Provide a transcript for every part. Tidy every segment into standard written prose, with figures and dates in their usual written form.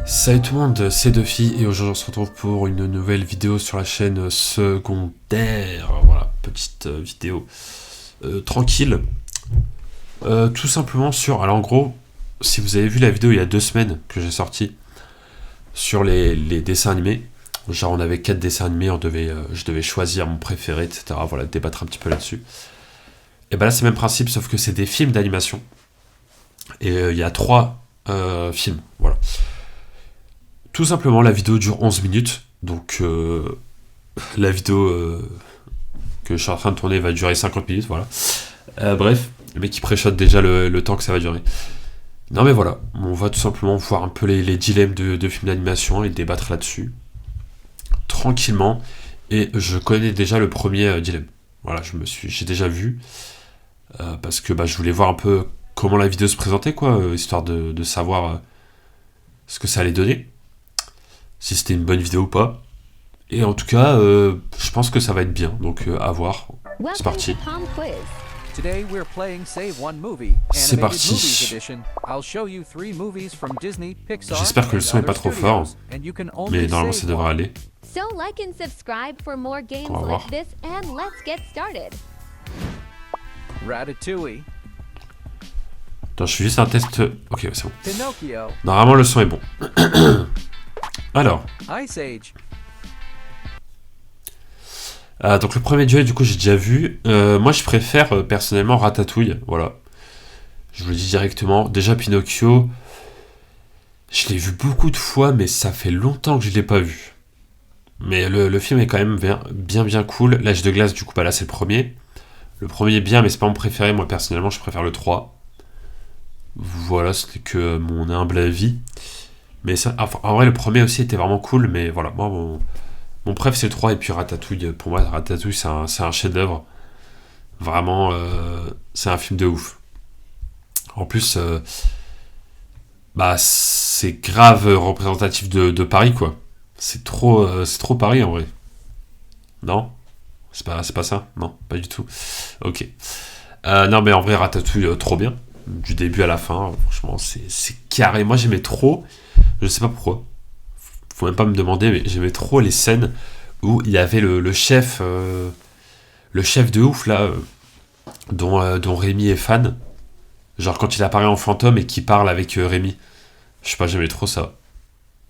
Salut tout le monde, c'est Duffy et aujourd'hui on se retrouve pour une nouvelle vidéo sur la chaîne secondaire. Voilà, petite vidéo tranquille. Tout simplement sur... Alors en gros, si vous avez vu la vidéo il y a 2 semaines que j'ai sorti sur les dessins animés, genre on avait 4 dessins animés, je devais choisir mon préféré, etc. Voilà, débattre un petit peu là-dessus. Et ben là c'est le même principe sauf que c'est des films d'animation. Et il y a 3 films, voilà. Tout simplement, la vidéo dure 11 minutes. Donc, la vidéo que je suis en train de tourner va durer 50 minutes. Voilà. Bref, le mec qui préchote déjà le temps que ça va durer. Non, mais voilà. On va tout simplement voir un peu les dilemmes de films d'animation et débattre là-dessus. Tranquillement. Et je connais déjà le premier dilemme. Voilà, j'ai déjà vu. Parce que je voulais voir un peu comment la vidéo se présentait, quoi. Histoire de savoir ce que ça allait donner. Si c'était une bonne vidéo ou pas. Et en tout cas, je pense que ça va être bien, donc à voir. C'est parti. C'est parti. J'espère que le son est pas trop fort, mais normalement ça devrait aller. On va voir. Attends, je fais juste un test. Ok, c'est bon. Normalement le son est bon. Alors. Donc le premier duel, du coup, j'ai déjà vu. Moi, je préfère personnellement Ratatouille. Voilà. Je vous le dis directement. Déjà, Pinocchio, je l'ai vu beaucoup de fois, mais ça fait longtemps que je l'ai pas vu. Mais le film est quand même bien cool. L'Âge de glace, du coup, là, c'est le premier. Le premier est bien, mais c'est pas mon préféré. Moi, personnellement, je préfère le 3. Voilà, c'était que mon humble avis. Mais ça, enfin, en vrai, le premier aussi était vraiment cool, mais voilà, moi, mon préf c'est le 3 et puis Ratatouille, pour moi Ratatouille c'est un chef-d'œuvre. Vraiment, c'est un film de ouf. En plus, c'est grave représentatif de Paris, quoi. C'est trop Paris en vrai. Non? C'est pas ça? Non, pas du tout. Ok. Non, mais en vrai, Ratatouille, trop bien. Du début à la fin, franchement, c'est carré. Moi, j'aimais trop. Je sais pas pourquoi. Faut même pas me demander, mais j'aimais trop les scènes où il y avait le chef de ouf là, dont Rémi est fan. Genre quand il apparaît en fantôme et qu'il parle avec Rémi. Je sais pas, j'aimais trop ça.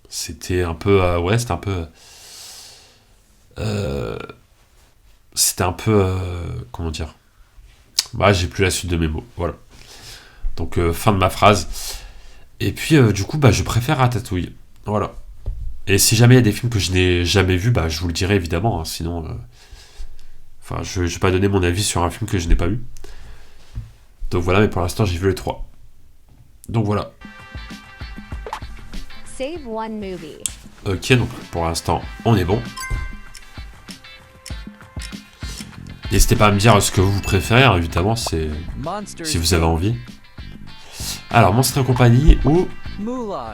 C'était un peu, ouais, c'était un peu, comment dire. J'ai plus la suite de mes mots, voilà. Donc fin de ma phrase. Et puis du coup, je préfère Ratatouille. Voilà. Et si jamais il y a des films que je n'ai jamais vus, je vous le dirai évidemment. Hein, sinon, je vais pas donner mon avis sur un film que je n'ai pas vu. Donc voilà, mais pour l'instant, j'ai vu les 3. Donc voilà. Ok, donc pour l'instant, on est bon. N'hésitez pas à me dire ce que vous préférez, hein, évidemment, si vous avez envie. Alors, Monstres et compagnie ou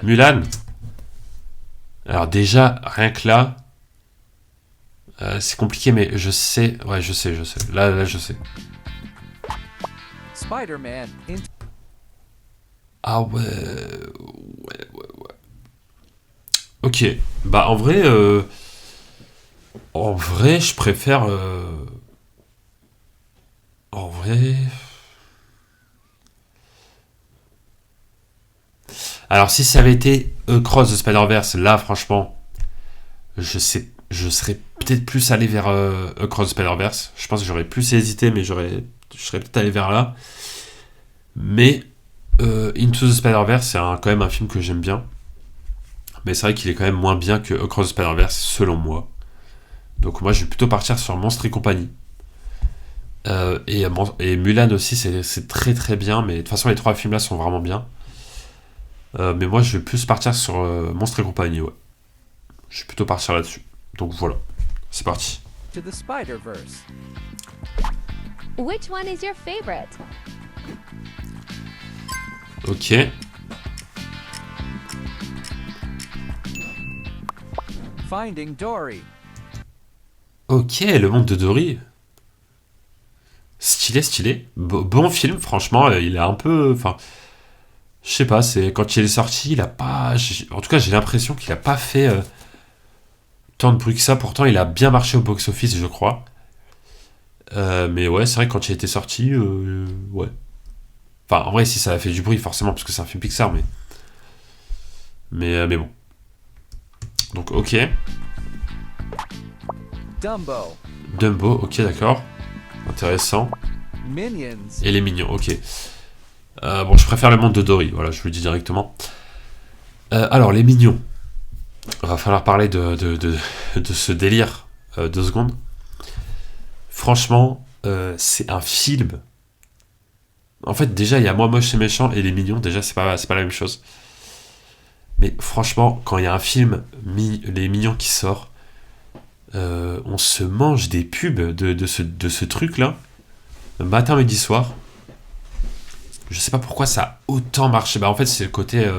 Mulan. Alors déjà, rien que là, c'est compliqué, mais je sais. Ouais, je sais. Là, je sais. Spider-Man. Ah ouais. Ok. En vrai, je préfère. En vrai. Alors, si ça avait été Cross the Spider-Verse, là, franchement, je serais peut-être plus allé vers Across the Spider-Verse. Je pense que j'aurais plus hésité, mais je serais peut-être allé vers là. Mais Into the Spider-Verse, c'est quand même un film que j'aime bien. Mais c'est vrai qu'il est quand même moins bien que Across the Spider-Verse, selon moi. Donc moi, je vais plutôt partir sur Monstres et compagnie. Et Mulan aussi, c'est très bien. Mais de toute façon, les 3 films-là sont vraiment bien. Mais moi, je vais plus partir sur Monstres et compagnie, ouais. Je vais plutôt partir là-dessus. Donc voilà, c'est parti. To the Spider-Verse. Which one is your favorite? Ok. Finding Dory. Ok, le monde de Dory. Stylé. Bon film, franchement, il est un peu... Enfin, Je sais pas, c'est quand il est sorti, il a pas... En tout cas, j'ai l'impression qu'il a pas fait tant de bruit que ça. Pourtant, il a bien marché au box-office, je crois. Mais ouais, c'est vrai que quand il était sorti, ouais. Enfin, en vrai, si ça a fait du bruit, forcément, parce que c'est un film Pixar, mais bon. Donc, ok. Dumbo. Dumbo, ok, d'accord. Intéressant. Minions. Et les mignons, ok. Bon, je préfère le monde de Dory, voilà, je vous le dis directement. Alors, les mignons. Va falloir parler de ce délire 2 secondes. Franchement, c'est un film. En fait, déjà, il y a Moi Moche et Méchant et les mignons, déjà, c'est pas la même chose. Mais franchement, quand il y a un film, Les Mignons qui sort, on se mange des pubs de ce truc-là, matin, midi, soir. Je sais pas pourquoi ça a autant marché. Bah, en fait, c'est le côté...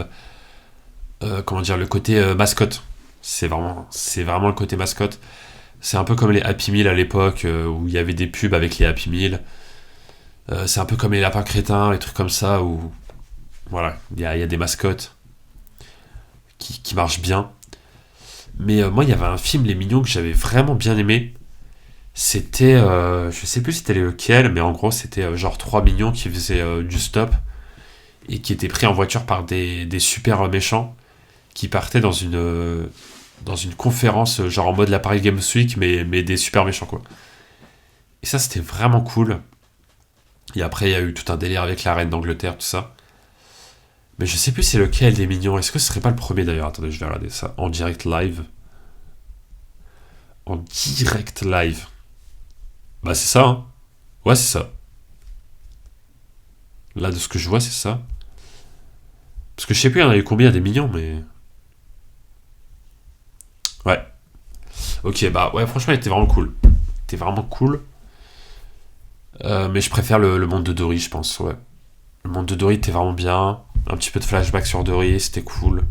comment dire, le côté mascotte. C'est vraiment le côté mascotte. C'est un peu comme les Happy Meal à l'époque, où il y avait des pubs avec les Happy Meal. C'est un peu comme les lapins crétins, les trucs comme ça, où voilà, il y a des mascottes qui marchent bien. Mais moi, il y avait un film, Les Mignons, que j'avais vraiment bien aimé. C'était, je sais plus c'était lequel, mais en gros, c'était genre 3 mignons qui faisaient du stop et qui étaient pris en voiture par des super méchants qui partaient dans une conférence, genre en mode la Paris Games Week, mais des super méchants, quoi. Et ça, c'était vraiment cool. Et après, il y a eu tout un délire avec la reine d'Angleterre, tout ça. Mais je sais plus c'est lequel des mignons. Est-ce que ce serait pas le premier d'ailleurs? Attendez, je vais regarder ça. En direct live. En direct live. Bah c'est ça, hein. Ouais, c'est ça. Là, de ce que je vois, c'est ça. Parce que je sais plus, il y en a eu combien des mignons, mais... Ouais. Ok, bah ouais, franchement, il était vraiment cool. Il était vraiment cool. Mais je préfère le monde de Dory, je pense, ouais. Le monde de Dory était vraiment bien. Un petit peu de flashback sur Dory, c'était cool.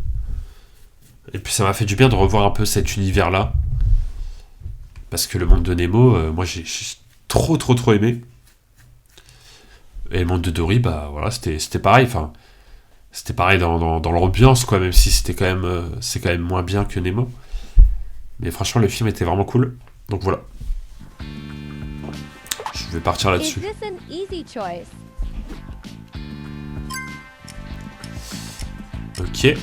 Et puis ça m'a fait du bien de revoir un peu cet univers-là. Parce que le monde de Nemo, moi j'ai trop aimé. Et le monde de Dory, bah voilà, c'était pareil. Enfin, c'était pareil dans l'ambiance, quoi, même si c'était quand même, c'est quand même moins bien que Nemo. Mais franchement, le film était vraiment cool. Donc voilà. Je vais partir Is là-dessus. this an easy choice? Ok.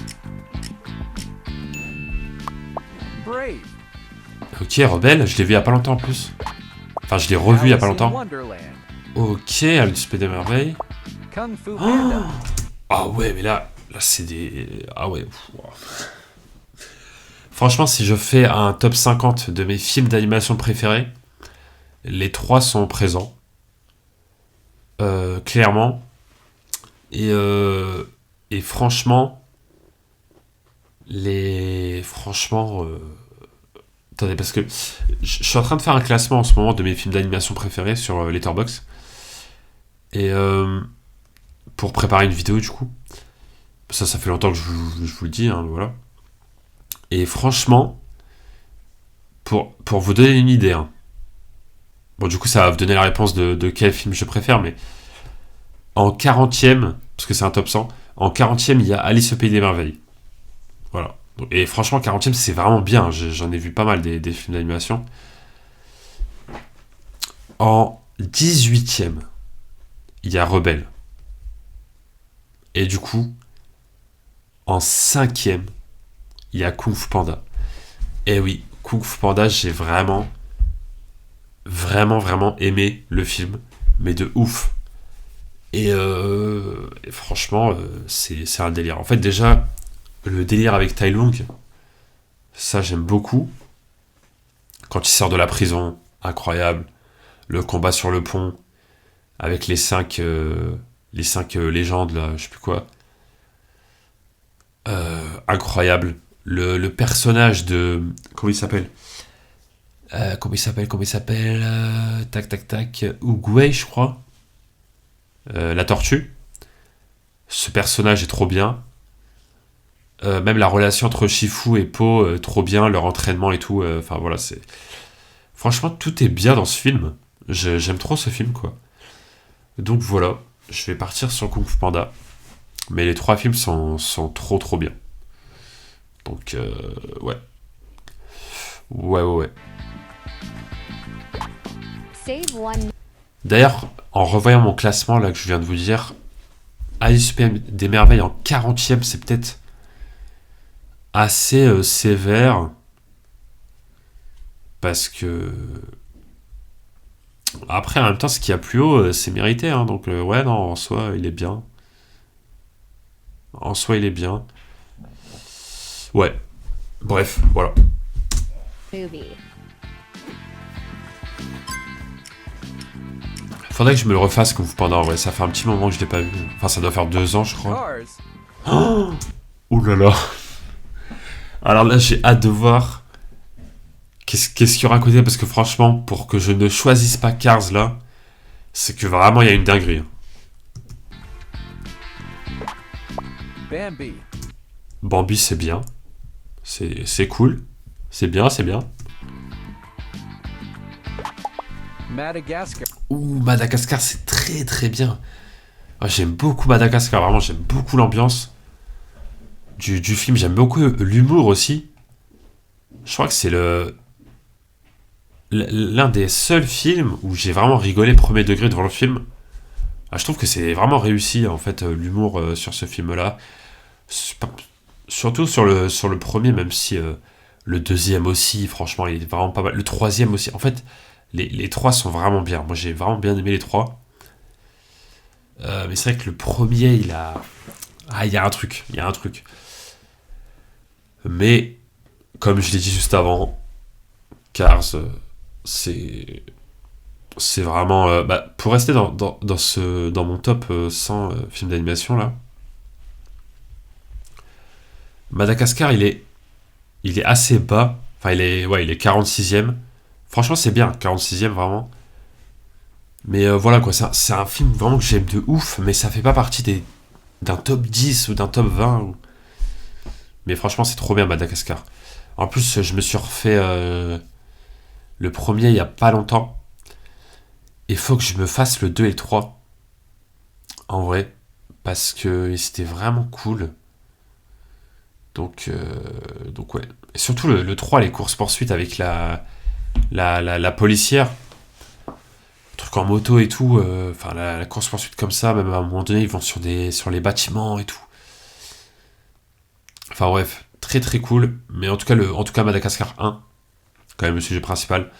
Brave. Ok, Rebelle, je l'ai vu il y a pas longtemps en plus. Enfin, je l'ai revu il y a pas Alice in longtemps. Wonderland. Ok, Alice des Merveilles. Kung Fu Panda. Ah ouais, mais là c'est des... Ah ouais. Franchement, si je fais un top 50 de mes films d'animation préférés, les 3 sont présents. Clairement. Et franchement, Franchement... Attendez, parce que je suis en train de faire un classement en ce moment de mes films d'animation préférés sur Letterboxd. Et pour préparer une vidéo, du coup. Ça fait longtemps que je vous le dis, hein, voilà. Et franchement, pour vous donner une idée, hein. Bon, du coup, ça va vous donner la réponse de quel film je préfère, mais en 40e, parce que c'est un top 100, en 40e, il y a Alice au Pays des Merveilles. Voilà. Et franchement, 40e, c'est vraiment bien. J'en ai vu pas mal des films d'animation. En 18e, il y a Rebelle. Et du coup, en 5e, il y a Kung Fu Panda. Et oui, Kung Fu Panda, j'ai vraiment aimé le film, mais de ouf. Et franchement, c'est un délire. En fait, déjà, le délire avec Tai Lung, ça j'aime beaucoup. Quand il sort de la prison, incroyable. Le combat sur le pont, avec les 5 légendes, là, je sais plus quoi. Incroyable. Le personnage de... Comment il s'appelle Tac, tac, tac. Oogway, je crois. La tortue. Ce personnage est trop bien. Même la relation entre Shifu et Po, trop bien. Leur entraînement et tout. Enfin, voilà, c'est... Franchement, tout est bien dans ce film. J'aime trop ce film, quoi. Donc voilà. Je vais partir sur Kung Fu Panda. Mais les 3 films sont trop trop bien. Donc, ouais. Ouais. Save one. D'ailleurs, en revoyant mon classement, là, que je viens de vous dire, Alice au Pays des Merveilles en 40e, c'est peut-être assez sévère. Parce que... Après, en même temps, ce qu'il y a plus haut, c'est mérité. Hein, donc, ouais, non, en soi, il est bien. En soi, il est bien. Ouais. Bref, voilà. Movie. Faudrait que je me le refasse comme vous pendant en vrai. Ça fait un petit moment que je l'ai pas vu. Enfin, ça doit faire 2 ans, je crois. Cars. Ouh là là. Alors là, j'ai hâte de voir qu'est-ce qu'il y aura à côté. Parce que franchement, pour que je ne choisisse pas Cars là, c'est que vraiment, il y a une dinguerie. Bambi. Bambi, c'est bien. C'est cool. C'est bien. Madagascar. Ouh, Madagascar, c'est très très bien. Ah, j'aime beaucoup Madagascar, vraiment, j'aime beaucoup l'ambiance du film. J'aime beaucoup l'humour aussi. Je crois que c'est l'un des seuls films où j'ai vraiment rigolé premier degré devant le film. Ah, je trouve que c'est vraiment réussi, en fait, l'humour sur ce film-là. Surtout sur le premier, même si le deuxième aussi, franchement, il est vraiment pas mal. Le troisième aussi. En fait, les 3 sont vraiment bien. Moi, j'ai vraiment bien aimé les 3. Mais c'est vrai que le premier, il a... Ah, il y a un truc. Mais, comme je l'ai dit juste avant, Cars, c'est vraiment... pour rester dans mon top 100 films d'animation, là, Madagascar, il est assez bas. Enfin, il est 46e. Franchement, c'est bien, 46e, vraiment. Mais voilà, quoi, c'est un film vraiment que j'aime de ouf, mais ça fait pas partie d'un top 10 ou d'un top 20. Mais franchement, c'est trop bien, Madagascar. En plus, je me suis refait le premier il y a pas longtemps. Il faut que je me fasse le 2 et le 3. En vrai. Parce que c'était vraiment cool. Donc ouais. Et surtout le 3, les courses-poursuites avec la policière. Truc en moto et tout. Enfin, la course-poursuite comme ça, même à un moment donné, ils vont sur les bâtiments et tout. Enfin bref, très très cool. Mais en tout cas Madagascar 1, quand même le sujet principal.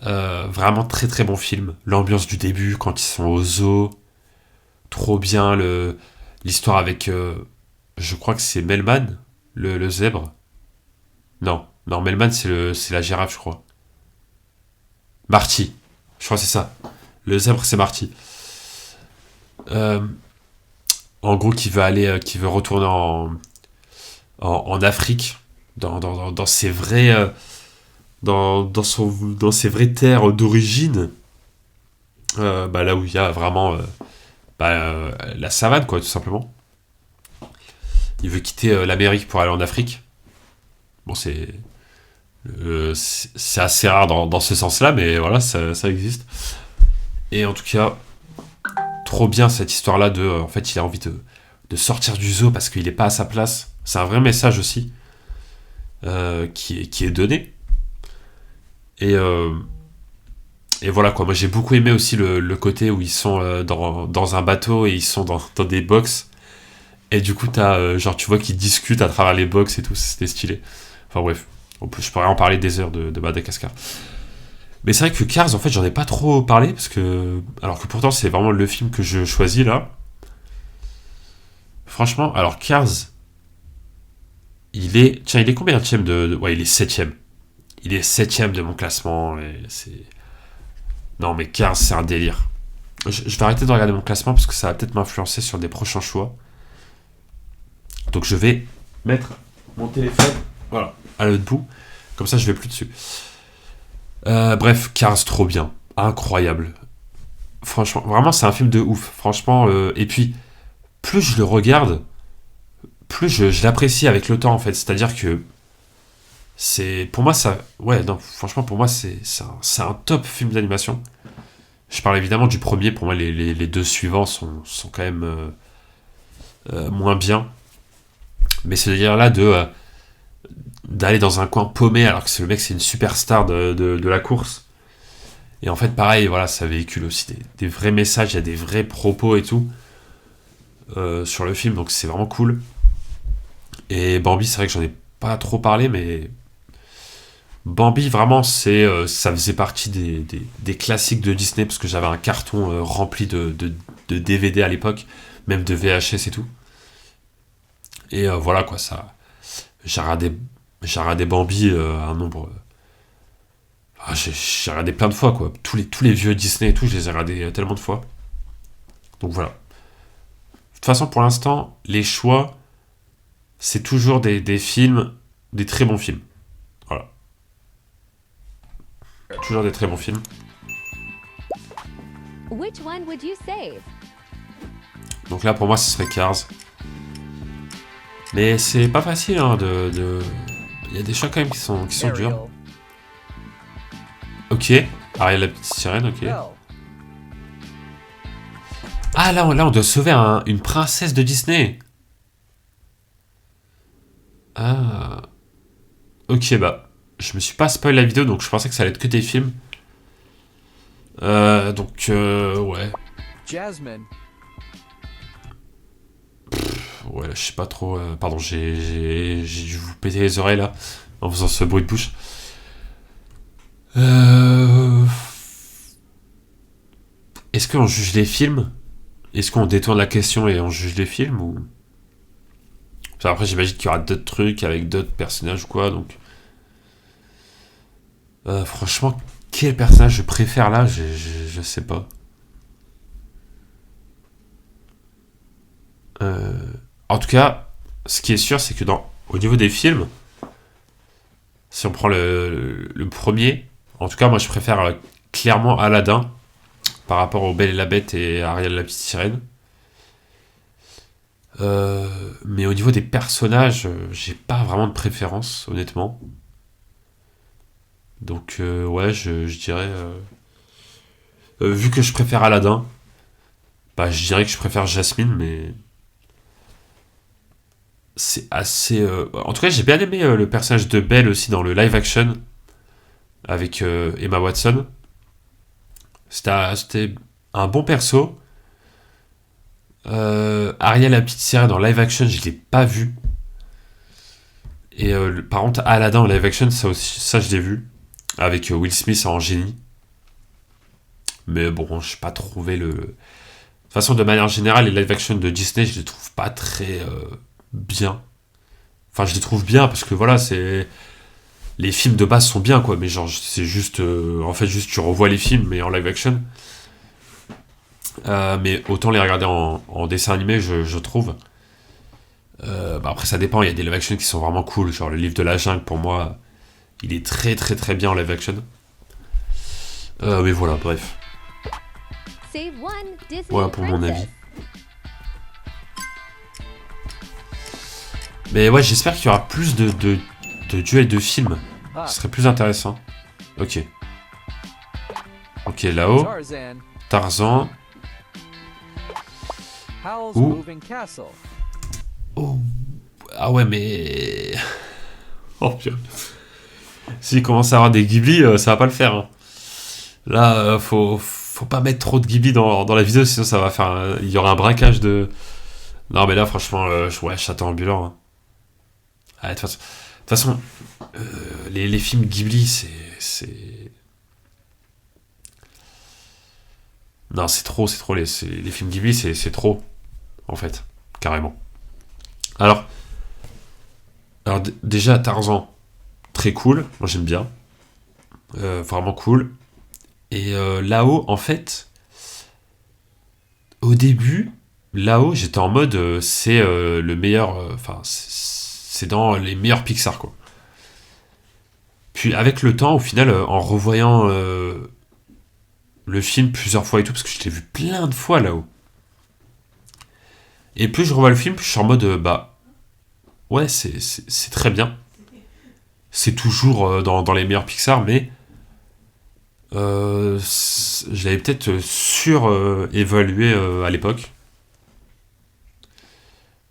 Vraiment très très bon film. L'ambiance du début, quand ils sont au zoo. Trop bien. L'histoire avec... je crois que c'est Melman, le zèbre. Non, Melman c'est la girafe, je crois. Marty. Je crois que c'est ça. Le zèbre, c'est Marty. Euh, En gros, qui veut retourner en Afrique, dans ses vrais, dans ses vraies terres d'origine, là où il y a vraiment la savane, quoi, tout simplement. Il veut quitter l'Amérique pour aller en Afrique. Bon, c'est assez rare dans ce sens-là, mais voilà, ça existe. Et en tout cas, trop bien cette histoire-là en fait, il a envie de sortir du zoo parce qu'il n'est pas à sa place. C'est un vrai message aussi qui est donné. Et voilà quoi, moi j'ai beaucoup aimé aussi le côté où ils sont dans un bateau et ils sont dans des box. Et du coup, genre tu vois qu'ils discutent à travers les box et tout, c'était stylé. Enfin bref, je pourrais en parler des heures de Madagascar. Mais c'est vrai que Cars, en fait, j'en ai pas trop parlé, alors que pourtant, c'est vraiment le film que je choisis, là. Franchement, alors Cars, il est combienième ouais, il est 7ème. Il est 7ème de mon classement, et c'est... Non, mais Cars, c'est un délire. Je vais arrêter de regarder mon classement, parce que ça va peut-être m'influencer sur des prochains choix. Donc je vais mettre mon téléphone, voilà, à l'autre bout. Comme ça, je vais plus dessus. Bref, Cars, trop bien. Incroyable. Franchement, vraiment, c'est un film de ouf. Franchement, et puis, plus je le regarde, plus je l'apprécie avec le temps, en fait. C'est-à-dire que pour moi, ça... Ouais, non, franchement, pour moi, c'est un top film d'animation. Je parle évidemment du premier. Pour moi, les deux suivants sont quand même... moins bien. Mais ce délire-là d'aller dans un coin paumé alors que le mec c'est une superstar de la course. Et en fait, pareil, voilà, ça véhicule aussi des vrais messages, il y a des vrais propos et tout sur le film, donc c'est vraiment cool. Et Bambi, c'est vrai que j'en ai pas trop parlé, mais Bambi, vraiment, ça faisait partie des classiques de Disney, parce que j'avais un carton rempli de DVD à l'époque, même de VHS et tout. Et voilà, quoi, ça. J'ai regardé Bambi un nombre. J'ai regardé plein de fois, quoi. Tous les vieux Disney et tout, je les ai regardés tellement de fois. Donc voilà. De toute façon, pour l'instant, les choix, c'est toujours des films, des très bons films. Voilà. Toujours des très bons films. Which one would you save? Donc là, pour moi, ce serait Cars. Mais c'est pas facile, hein, Il y a des choix quand même qui sont durs. Ariel. Ok. Ariel la petite sirène, ok. Belle. Ah, là, on doit sauver une princesse de Disney. Ah. Ok, bah. Je me suis pas spoil la vidéo, donc je pensais que ça allait être que des films. Ouais. Jasmine. Ouais, je sais pas trop. Pardon, j'ai dû vous péter les oreilles là, en faisant ce bruit de bouche. Est-ce qu'on juge les films? Est-ce qu'on détourne la question et on juge les films ou... Enfin, après, j'imagine qu'il y aura d'autres trucs avec d'autres personnages ou quoi, donc... franchement, quel personnage je préfère là, je sais pas. En tout cas, ce qui est sûr, c'est que au niveau des films, si on prend le premier, en tout cas, moi je préfère clairement Aladdin par rapport au Belle et la Bête et Ariel la petite sirène. Mais au niveau des personnages, j'ai pas vraiment de préférence, honnêtement. Donc, ouais, je dirais. Vu que je préfère Aladdin, bah, je dirais que je préfère Jasmine, mais. C'est assez. En tout cas, j'ai bien aimé le personnage de Belle aussi dans le live action avec Emma Watson. C'était un bon perso. Ariel la petite sirène en live action, je l'ai pas vu. Et par contre, Aladdin en live action, ça aussi, ça je l'ai vu. Avec Will Smith en génie. Mais bon, je n'ai pas trouvé le. De toute façon, de manière générale, les live action de Disney, je les trouve pas très bien. Enfin, je les trouve bien parce que voilà, c'est. Les films de base sont bien, quoi. Mais genre, c'est juste. En fait, juste tu revois les films, mais en live action. Mais autant les regarder en dessin animé, je trouve. Bah après, ça dépend. Il y a des live action qui sont vraiment cool. Genre, le livre de la jungle, pour moi, il est très, très, très bien en live action. Mais voilà, bref. Save one Disney Voilà pour mon princess. avis. Mais ouais, j'espère qu'il y aura plus de duels de films. Ah, Ce serait plus intéressant. Ok. Ok, là-haut. Tarzan. Tarzan. Howl's Ouh. Moving Castle. Oh. Ah ouais, mais... Oh putain. S'il commence à avoir des Ghibli, ça va pas le faire. Hein. Là, faut pas mettre trop de Ghibli dans la vidéo, sinon ça va faire... il y aura un braquage de... Non, mais là, franchement, ouais, château ambulant. Hein. Ah, de toute façon, les films Ghibli, c'est... Non, c'est trop. Les films Ghibli, c'est trop, en fait, carrément. Alors déjà, Tarzan, très cool. Moi, j'aime bien. Vraiment cool. Et là-haut, en fait, au début, là-haut, j'étais en mode, c'est le meilleur... Enfin, c'est dans les meilleurs Pixar, quoi. Puis, avec le temps, au final, en revoyant le film plusieurs fois et tout, parce que je l'ai vu plein de fois là-haut. Et plus je revois le film, plus je suis en mode, bah... Ouais, c'est très bien. C'est toujours dans les meilleurs Pixar, mais je l'avais peut-être surévalué à l'époque.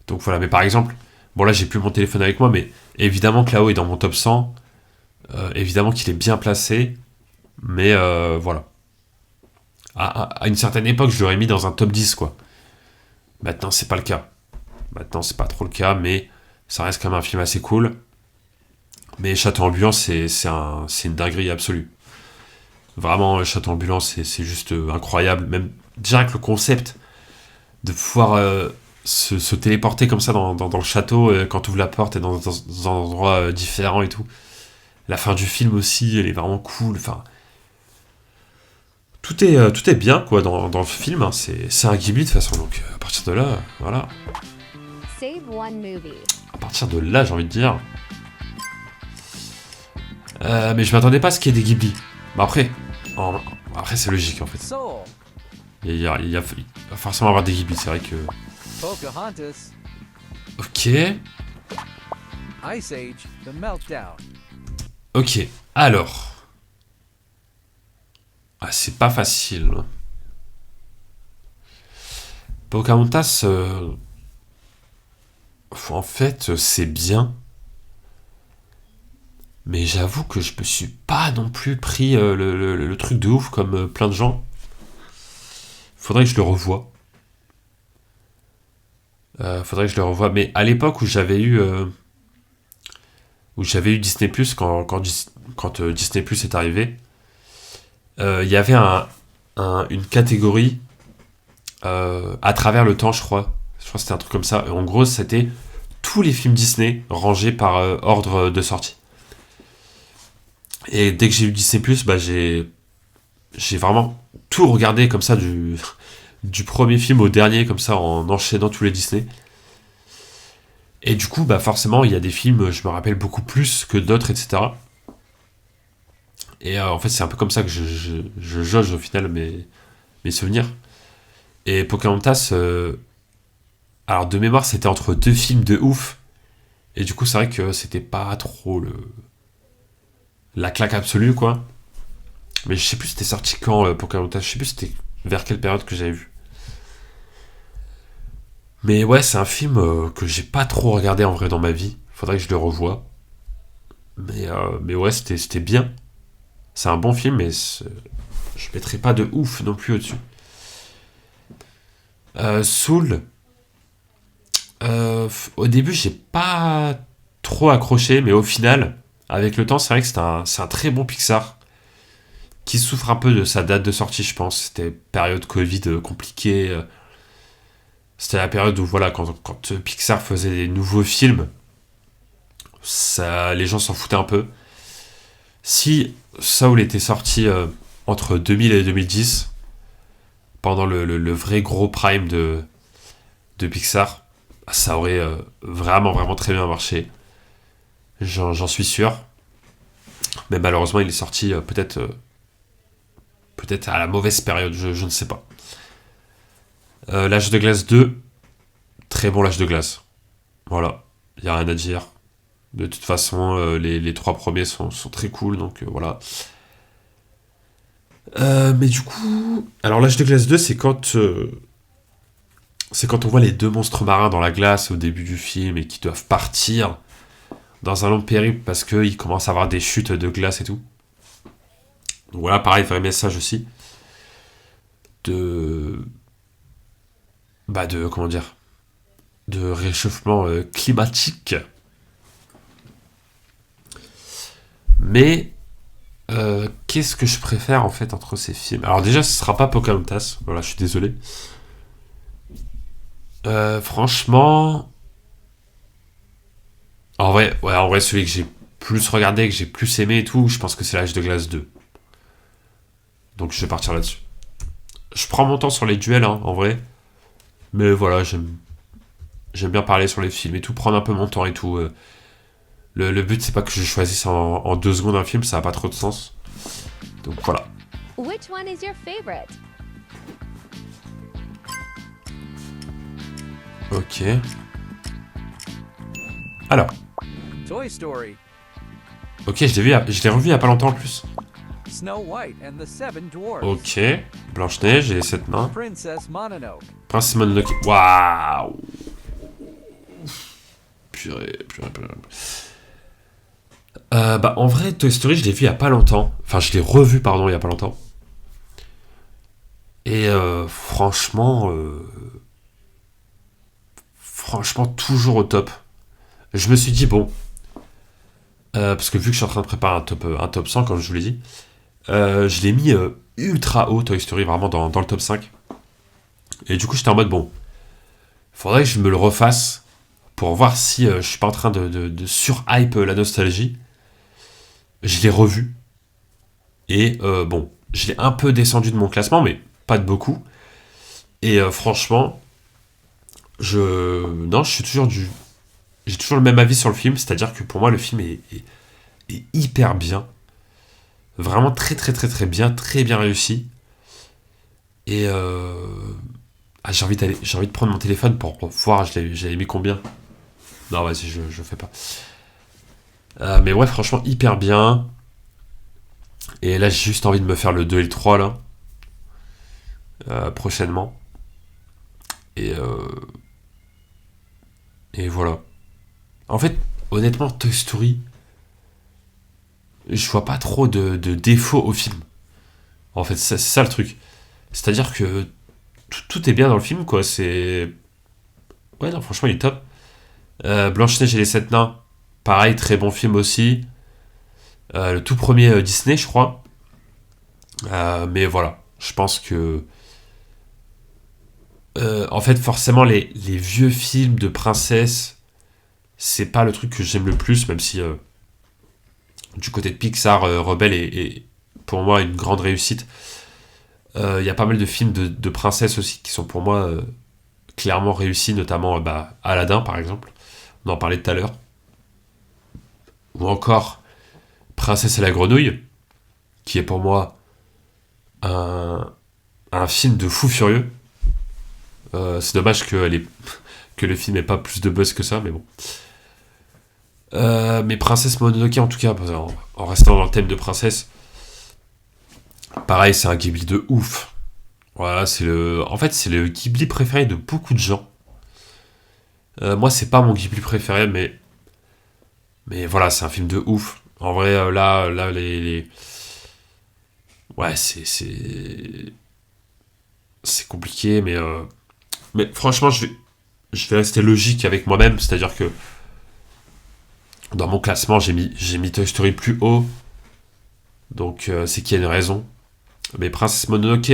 Donc voilà, mais par exemple, bon là j'ai plus mon téléphone avec moi, mais évidemment que là-haut est dans mon top 100. Évidemment qu'il est bien placé, mais voilà. À une certaine époque, je l'aurais mis dans un top 10, quoi. Maintenant, c'est pas le cas. Maintenant, c'est pas trop le cas, mais ça reste quand même un film assez cool. Mais Château ambulant, c'est une dinguerie absolue. Vraiment, Château ambulant, c'est juste incroyable. Même déjà avec le concept de pouvoir se téléporter comme ça dans le château quand tu ouvres la porte et dans un endroit différent et tout. La fin du film aussi, elle est vraiment cool. Enfin, tout est bien quoi dans le film. Hein. C'est un Ghibli de toute façon. Donc à partir de là, voilà. Save one movie. À partir de là, j'ai envie de dire. Mais je m'attendais pas à ce qu'il y ait des Ghibli. Mais après c'est logique en fait. Soul. Il va forcément avoir des Ghibli. C'est vrai que. Pocahontas. Ok. Ice Age. The Meltdown. Ok. Alors. Ah, c'est pas facile. Pocahontas. En fait, c'est bien. Mais j'avoue que je me suis pas non plus pris le truc de ouf comme plein de gens. Faudrait que je le revoie. Mais à l'époque où j'avais eu Disney+, quand Disney+ est arrivé, il y avait une catégorie à travers le temps, je crois. Je crois que c'était un truc comme ça. Et en gros, c'était tous les films Disney rangés par ordre de sortie. Et dès que j'ai eu Disney+, bah j'ai vraiment tout regardé comme ça du premier film au dernier, comme ça, en enchaînant tous les Disney. Et du coup, bah forcément, il y a des films, je me rappelle beaucoup plus que d'autres, etc. Et en fait, c'est un peu comme ça que je jauge au final mes souvenirs. Et Pocahontas, alors de mémoire, c'était entre deux films de ouf. Et du coup, c'est vrai que c'était pas trop la claque absolue, quoi. Mais je sais plus c'était sorti quand, Pocahontas. Je sais plus c'était vers quelle période que j'avais vu. Mais ouais, c'est un film que j'ai pas trop regardé en vrai dans ma vie. Faudrait que je le revoie. Mais ouais, c'était bien. C'est un bon film, mais je mettrai pas de ouf non plus au-dessus. Soul. Au début, j'ai pas trop accroché, mais au final, avec le temps, c'est vrai que c'est un très bon Pixar qui souffre un peu de sa date de sortie, je pense. C'était période Covid compliquée. C'était la période où, voilà, quand Pixar faisait des nouveaux films, les gens s'en foutaient un peu. Si Soul était sorti entre 2000 et 2010, pendant le vrai gros prime de Pixar, ça aurait vraiment, vraiment très bien marché. J'en suis sûr. Mais malheureusement, il est sorti peut-être à la mauvaise période, je ne sais pas. L'âge de glace 2, très bon l'âge de glace. Voilà, il n'y a rien à dire. De toute façon, les trois premiers sont très cool, donc voilà. Mais du coup... Alors l'âge de glace 2, c'est quand on voit les deux monstres marins dans la glace au début du film et qui doivent partir dans un long périple parce qu'ils commencent à avoir des chutes de glace et tout. Donc voilà, pareil, vrai message aussi. Comment dire, de réchauffement climatique. Mais qu'est-ce que je préfère en fait entre ces films? Alors déjà, ce sera pas Pocahontas. Voilà, je suis désolé. Franchement, en vrai, celui que j'ai plus regardé, que j'ai plus aimé et tout, je pense que c'est l'âge de glace 2. Donc je vais partir là-dessus. Je prends mon temps sur les duels, hein, en vrai. Mais voilà, j'aime bien parler sur les films et tout, prendre un peu mon temps et tout. Le but, c'est pas que je choisisse en 2 secondes un film, ça n'a pas trop de sens. Donc voilà. Which one is your favorite? Ok. Alors. Toy Story. Ok, je l'ai revu il y a pas longtemps en plus. Snow White and the Seven Dwarfs. Ok. Blanche-Neige et les 7 nains. Princess Mononoke. Princesse Mononoke. Waouh. Purée. Bah, en vrai, Toy Story, je l'ai vu il y a pas longtemps. Enfin, je l'ai revu, pardon, il y a pas longtemps. Et franchement, toujours au top. Je me suis dit, bon, parce que vu que je suis en train de préparer un top 100, comme je vous l'ai dit, je l'ai mis ultra haut, Toy Story, vraiment dans le top 5. Et du coup, j'étais en mode, bon, faudrait que je me le refasse pour voir si je suis pas en train de surhype la nostalgie. Je l'ai revu. Et bon, je l'ai un peu descendu de mon classement, mais pas de beaucoup. Et franchement, non, j'ai toujours le même avis sur le film, c'est-à-dire que pour moi, le film est hyper bien. Vraiment très très très très bien, très bien réussi. Et j'ai envie de prendre mon téléphone pour voir, j'avais mis combien. Non, vas-y, je fais pas. Mais ouais, franchement, hyper bien. Et là, j'ai juste envie de me faire le 2 et le 3, là. Prochainement. Et voilà. En fait, honnêtement, Toy Story, je vois pas trop de défauts au film. En fait, c'est ça le truc. C'est-à-dire que tout est bien dans le film, quoi. C'est... Ouais, non, franchement, il est top. Blanche-Neige et les Sept Nains, pareil, très bon film aussi. Le tout premier Disney, je crois. Mais voilà, je pense que... en fait, forcément, les vieux films de princesse, c'est pas le truc que j'aime le plus, même si du côté de Pixar, Rebelle est pour moi une grande réussite. Il y a pas mal de films de princesses aussi qui sont pour moi clairement réussis, notamment Aladdin par exemple, on en parlait tout à l'heure, ou encore Princesse et la Grenouille, qui est pour moi un film de fou furieux. C'est dommage que le film ait pas plus de buzz que ça, mais bon. Mais Princesse Mononoke, en tout cas, en restant dans le thème de princesse, pareil, c'est un Ghibli de ouf. Voilà, en fait, c'est le Ghibli préféré de beaucoup de gens. Moi, c'est pas mon Ghibli préféré, mais voilà, c'est un film de ouf. En vrai, là, ouais, c'est compliqué, mais franchement, je vais rester logique avec moi-même, c'est-à-dire que dans mon classement, j'ai mis Toy Story plus haut, donc c'est qu'il y a une raison. Mais Princesse Mononoke,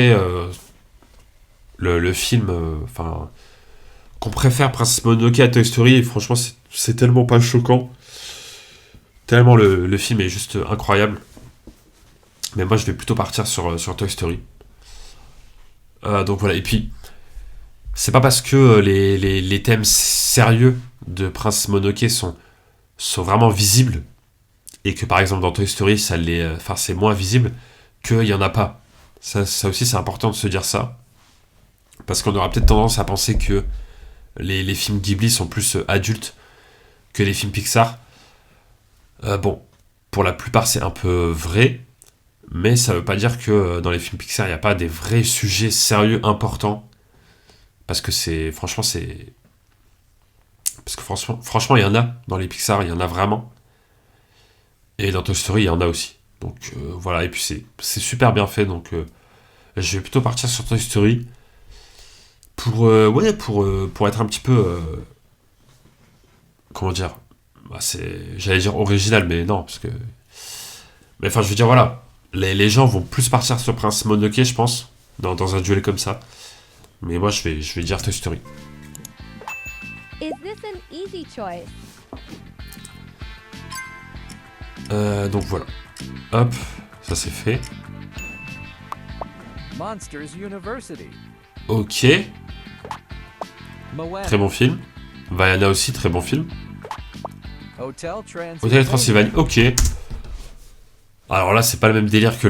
le film, enfin, qu'on préfère Princesse Mononoke à Toy Story, franchement, c'est tellement pas choquant. Tellement le film est juste incroyable. Mais moi, je vais plutôt partir sur Toy Story. Donc voilà, et puis, c'est pas parce que les thèmes sérieux de Princesse Mononoke sont vraiment visibles, et que par exemple dans Toy Story, c'est moins visible, qu'il y en a pas. Ça aussi, c'est important de se dire ça. Parce qu'on aura peut-être tendance à penser que les films Ghibli sont plus adultes que les films Pixar. Bon, pour la plupart, c'est un peu vrai, mais ça veut pas dire que dans les films Pixar, il n'y a pas des vrais sujets sérieux importants. Parce que franchement, il y en a dans les Pixar, il y en a vraiment. Et dans Toy Story, il y en a aussi. Donc voilà, et puis c'est super bien fait, donc je vais plutôt partir sur Toy Story pour être un petit peu comment dire, j'allais dire original, mais non, parce que mais enfin je veux dire voilà, les gens vont plus partir sur Prince Mononoke, je pense, dans un duel comme ça, mais moi je vais dire Toy Story. Is this an easy choice? Donc voilà, hop, ça c'est fait. Monsters University. Ok, Moana. très bon film. Vaiana aussi, très bon film. Hotel Hôtel Transylvania. Transylvanie, ok. Alors là, c'est pas le même délire que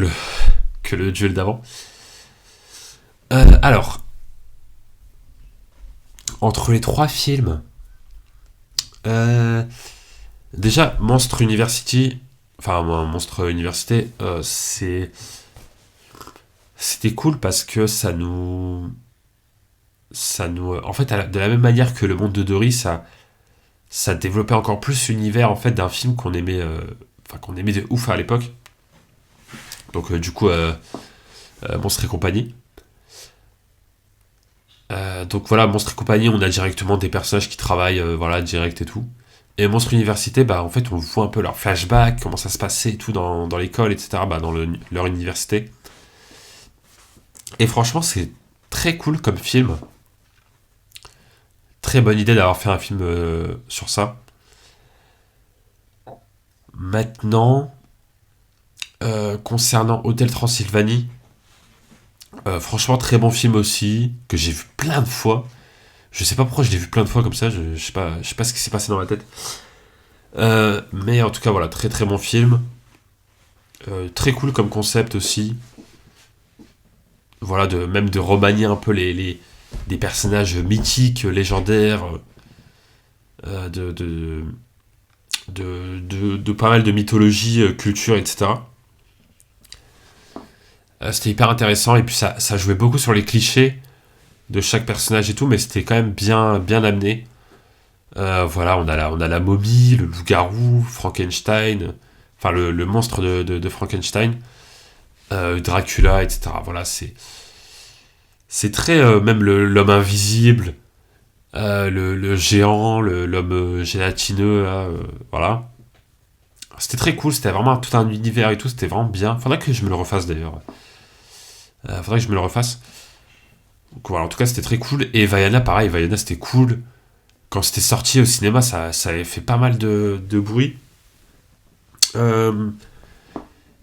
le duel d'avant. Alors, entre les trois films, déjà, Monstre University, enfin, Monstre Université, c'était cool parce que ça nous, en fait, de la même manière que le monde de Dory, ça ça développait encore plus l'univers en fait d'un film qu'on aimait, qu'on aimait de ouf à l'époque. Donc du coup, Monstres et compagnie. Donc voilà, Monstres et compagnie, on a directement des personnages qui travaillent, voilà, direct et tout. Et Monstres Université, bah en fait, on voit un peu leur flashback, comment ça se passait et tout dans l'école, etc., bah, dans leur université. Et franchement, c'est très cool comme film. Très bonne idée d'avoir fait un film sur ça. Maintenant, concernant Hôtel Transylvanie, franchement, très bon film aussi, que j'ai vu plein de fois. Je sais pas pourquoi je l'ai vu plein de fois comme ça, je sais pas ce qui s'est passé dans ma tête. Mais en tout cas, voilà, très très bon film. Très cool comme concept aussi. Voilà, même de remanier un peu des personnages mythiques, légendaires, de pas mal de mythologie, culture, etc. C'était hyper intéressant, et puis ça jouait beaucoup sur les clichés de chaque personnage et tout, mais c'était quand même bien amené. Voilà, on a la momie, le loup-garou, Frankenstein, enfin le monstre de Frankenstein, Dracula, etc. Voilà, c'est très, même l'homme invisible, le géant, l'homme gélatineux, là, voilà. C'était très cool, c'était vraiment tout un univers et tout, c'était vraiment bien. Faudrait que je me le refasse d'ailleurs. Faudrait que je me le refasse. Donc voilà, en tout cas, c'était très cool. Et Vaiana, pareil, Vaiana, c'était cool. Quand c'était sorti au cinéma, ça avait fait pas mal de bruit.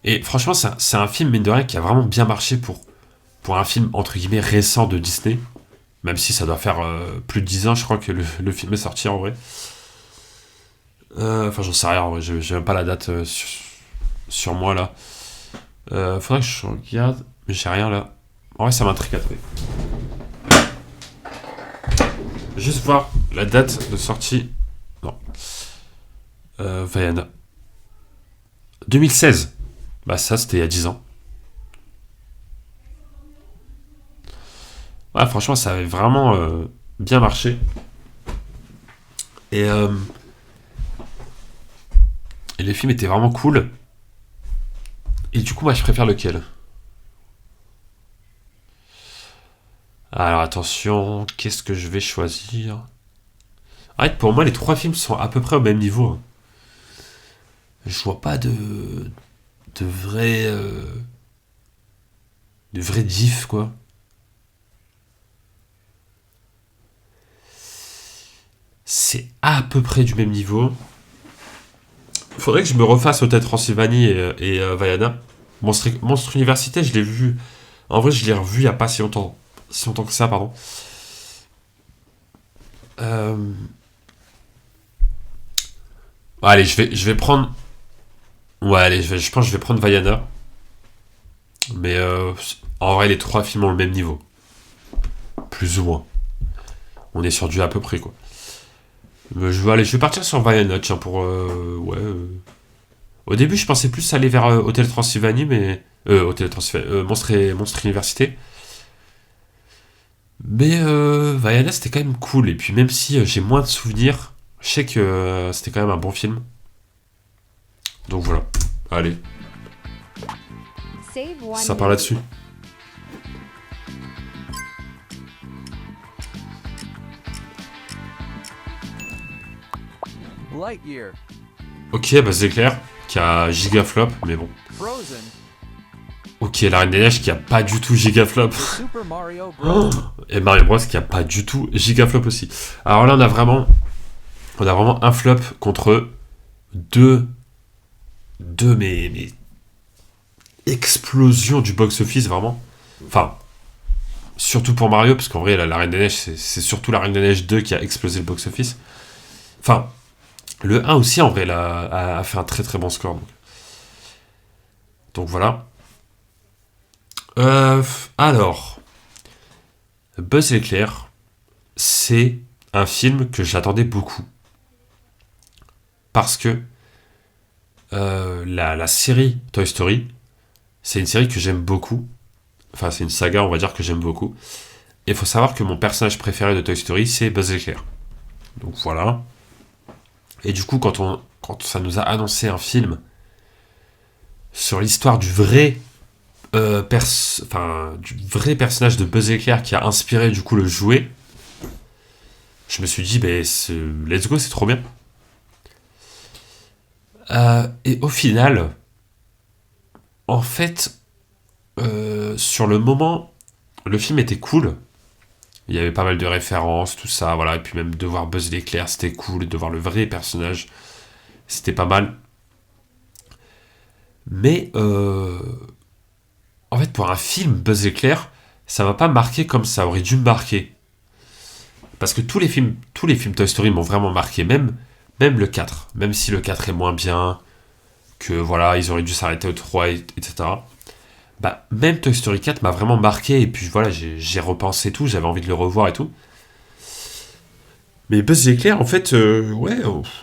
Et franchement, c'est un film, mine de rien, qui a vraiment bien marché pour un film, entre guillemets, récent de Disney. Même si ça doit faire plus de 10 ans, je crois, que le film est sorti, en vrai. Enfin, j'en sais rien, en vrai, j'ai même pas la date sur moi, là. Faudrait que je regarde, mais j'ai rien, là. En vrai, ça m'intrigue, attendez. Juste voir la date de sortie. Non. Vaiana. 2016. Bah ça, c'était il y a 10 ans. Ouais, franchement, ça avait vraiment bien marché. Et, euh, et les films étaient vraiment cool. Et du coup, moi, je préfère lequel? Alors, attention, qu'est-ce que je vais choisir? Arrête, pour moi, les trois films sont à peu près au même niveau, hein. Je vois pas de vrai... de vrai diff, quoi. C'est à peu près du même niveau. Faudrait que je me refasse Hôtel Transylvanie et Vaiana. Monstre Université, je l'ai vu. En vrai, je l'ai revu il y a pas si longtemps. Si longtemps que ça, pardon. Euh... Allez, je vais prendre. Ouais, allez, je pense que je vais prendre Vaiana. Mais en vrai, les trois films ont le même niveau. Plus ou moins. On est sur du à peu près, quoi. Je vais partir sur Vaiana, tiens, pour. Ouais. Au début, je pensais plus aller vers Hôtel Transylvanie, mais. Hôtel Transylvanie. Monstre Université. Mais Vaiana, c'était quand même cool. Et puis, même si j'ai moins de souvenirs, je sais que c'était quand même un bon film. Donc voilà. Allez, Save one ça part là-dessus. Lightyear. Ok, bah c'est clair qui a gigaflop, mais bon. Frozen. Ok, la Reine des Neiges qui a pas du tout gigaflop. The Super Mario Bros. Et Mario Bros qui a pas du tout gigaflop aussi. Alors là, on a vraiment un flop contre deux mes explosions du box-office, vraiment. Enfin, surtout pour Mario, parce qu'en vrai, la Reine des Neiges, c'est surtout la Reine des Neiges 2 qui a explosé le box-office. Enfin, le 1 aussi, en vrai, là, a fait un très très bon score. Donc voilà. Alors, Buzz l'éclair, c'est un film que j'attendais beaucoup. Parce que la série Toy Story, c'est une série que j'aime beaucoup. Enfin, c'est une saga, on va dire, que j'aime beaucoup. Et il faut savoir que mon personnage préféré de Toy Story, c'est Buzz l'éclair. Donc voilà. Et du coup, quand ça nous a annoncé un film sur l'histoire du vrai, du vrai personnage de Buzz Éclair qui a inspiré du coup le jouet, je me suis dit, let's go, c'est trop bien. Et au final, en fait, sur le moment, le film était cool. Il y avait pas mal de références, tout ça, voilà. Et puis même de voir Buzz l'éclair, c'était cool. De voir le vrai personnage, c'était pas mal. Mais, en fait, pour un film Buzz l'éclair, ça m'a pas marqué comme ça aurait dû me marquer. Parce que tous les films Toy Story m'ont vraiment marqué. Même le 4. Même si le 4 est moins bien, que voilà, ils auraient dû s'arrêter au 3, etc. Bah, même Toy Story 4 m'a vraiment marqué. Et puis voilà, j'ai repensé tout, j'avais envie de le revoir et tout. Mais Buzz l'éclair, en fait, ouais,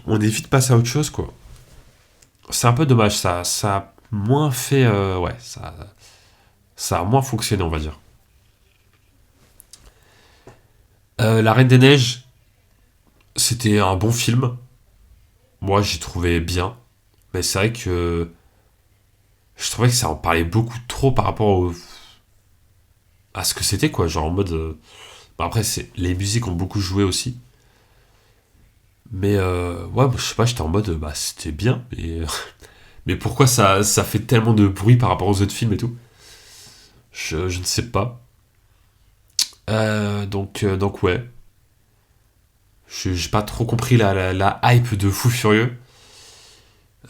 on est vite passé à autre chose, quoi. C'est un peu dommage, ça a moins fait. Ouais, ça a moins fonctionné, on va dire. La Reine des Neiges, c'était un bon film. Moi, j'ai trouvé bien. Mais c'est vrai que je trouvais que ça en parlait beaucoup trop par rapport à ce que c'était, quoi. Genre en mode. Bon, après, les musiques ont beaucoup joué aussi. Mais ouais, je sais pas, j'étais en mode. Bah, c'était bien. Mais pourquoi ça fait tellement de bruit par rapport aux autres films et tout? Je ne sais pas. Donc ouais. J'ai pas trop compris la hype de Fou Furieux.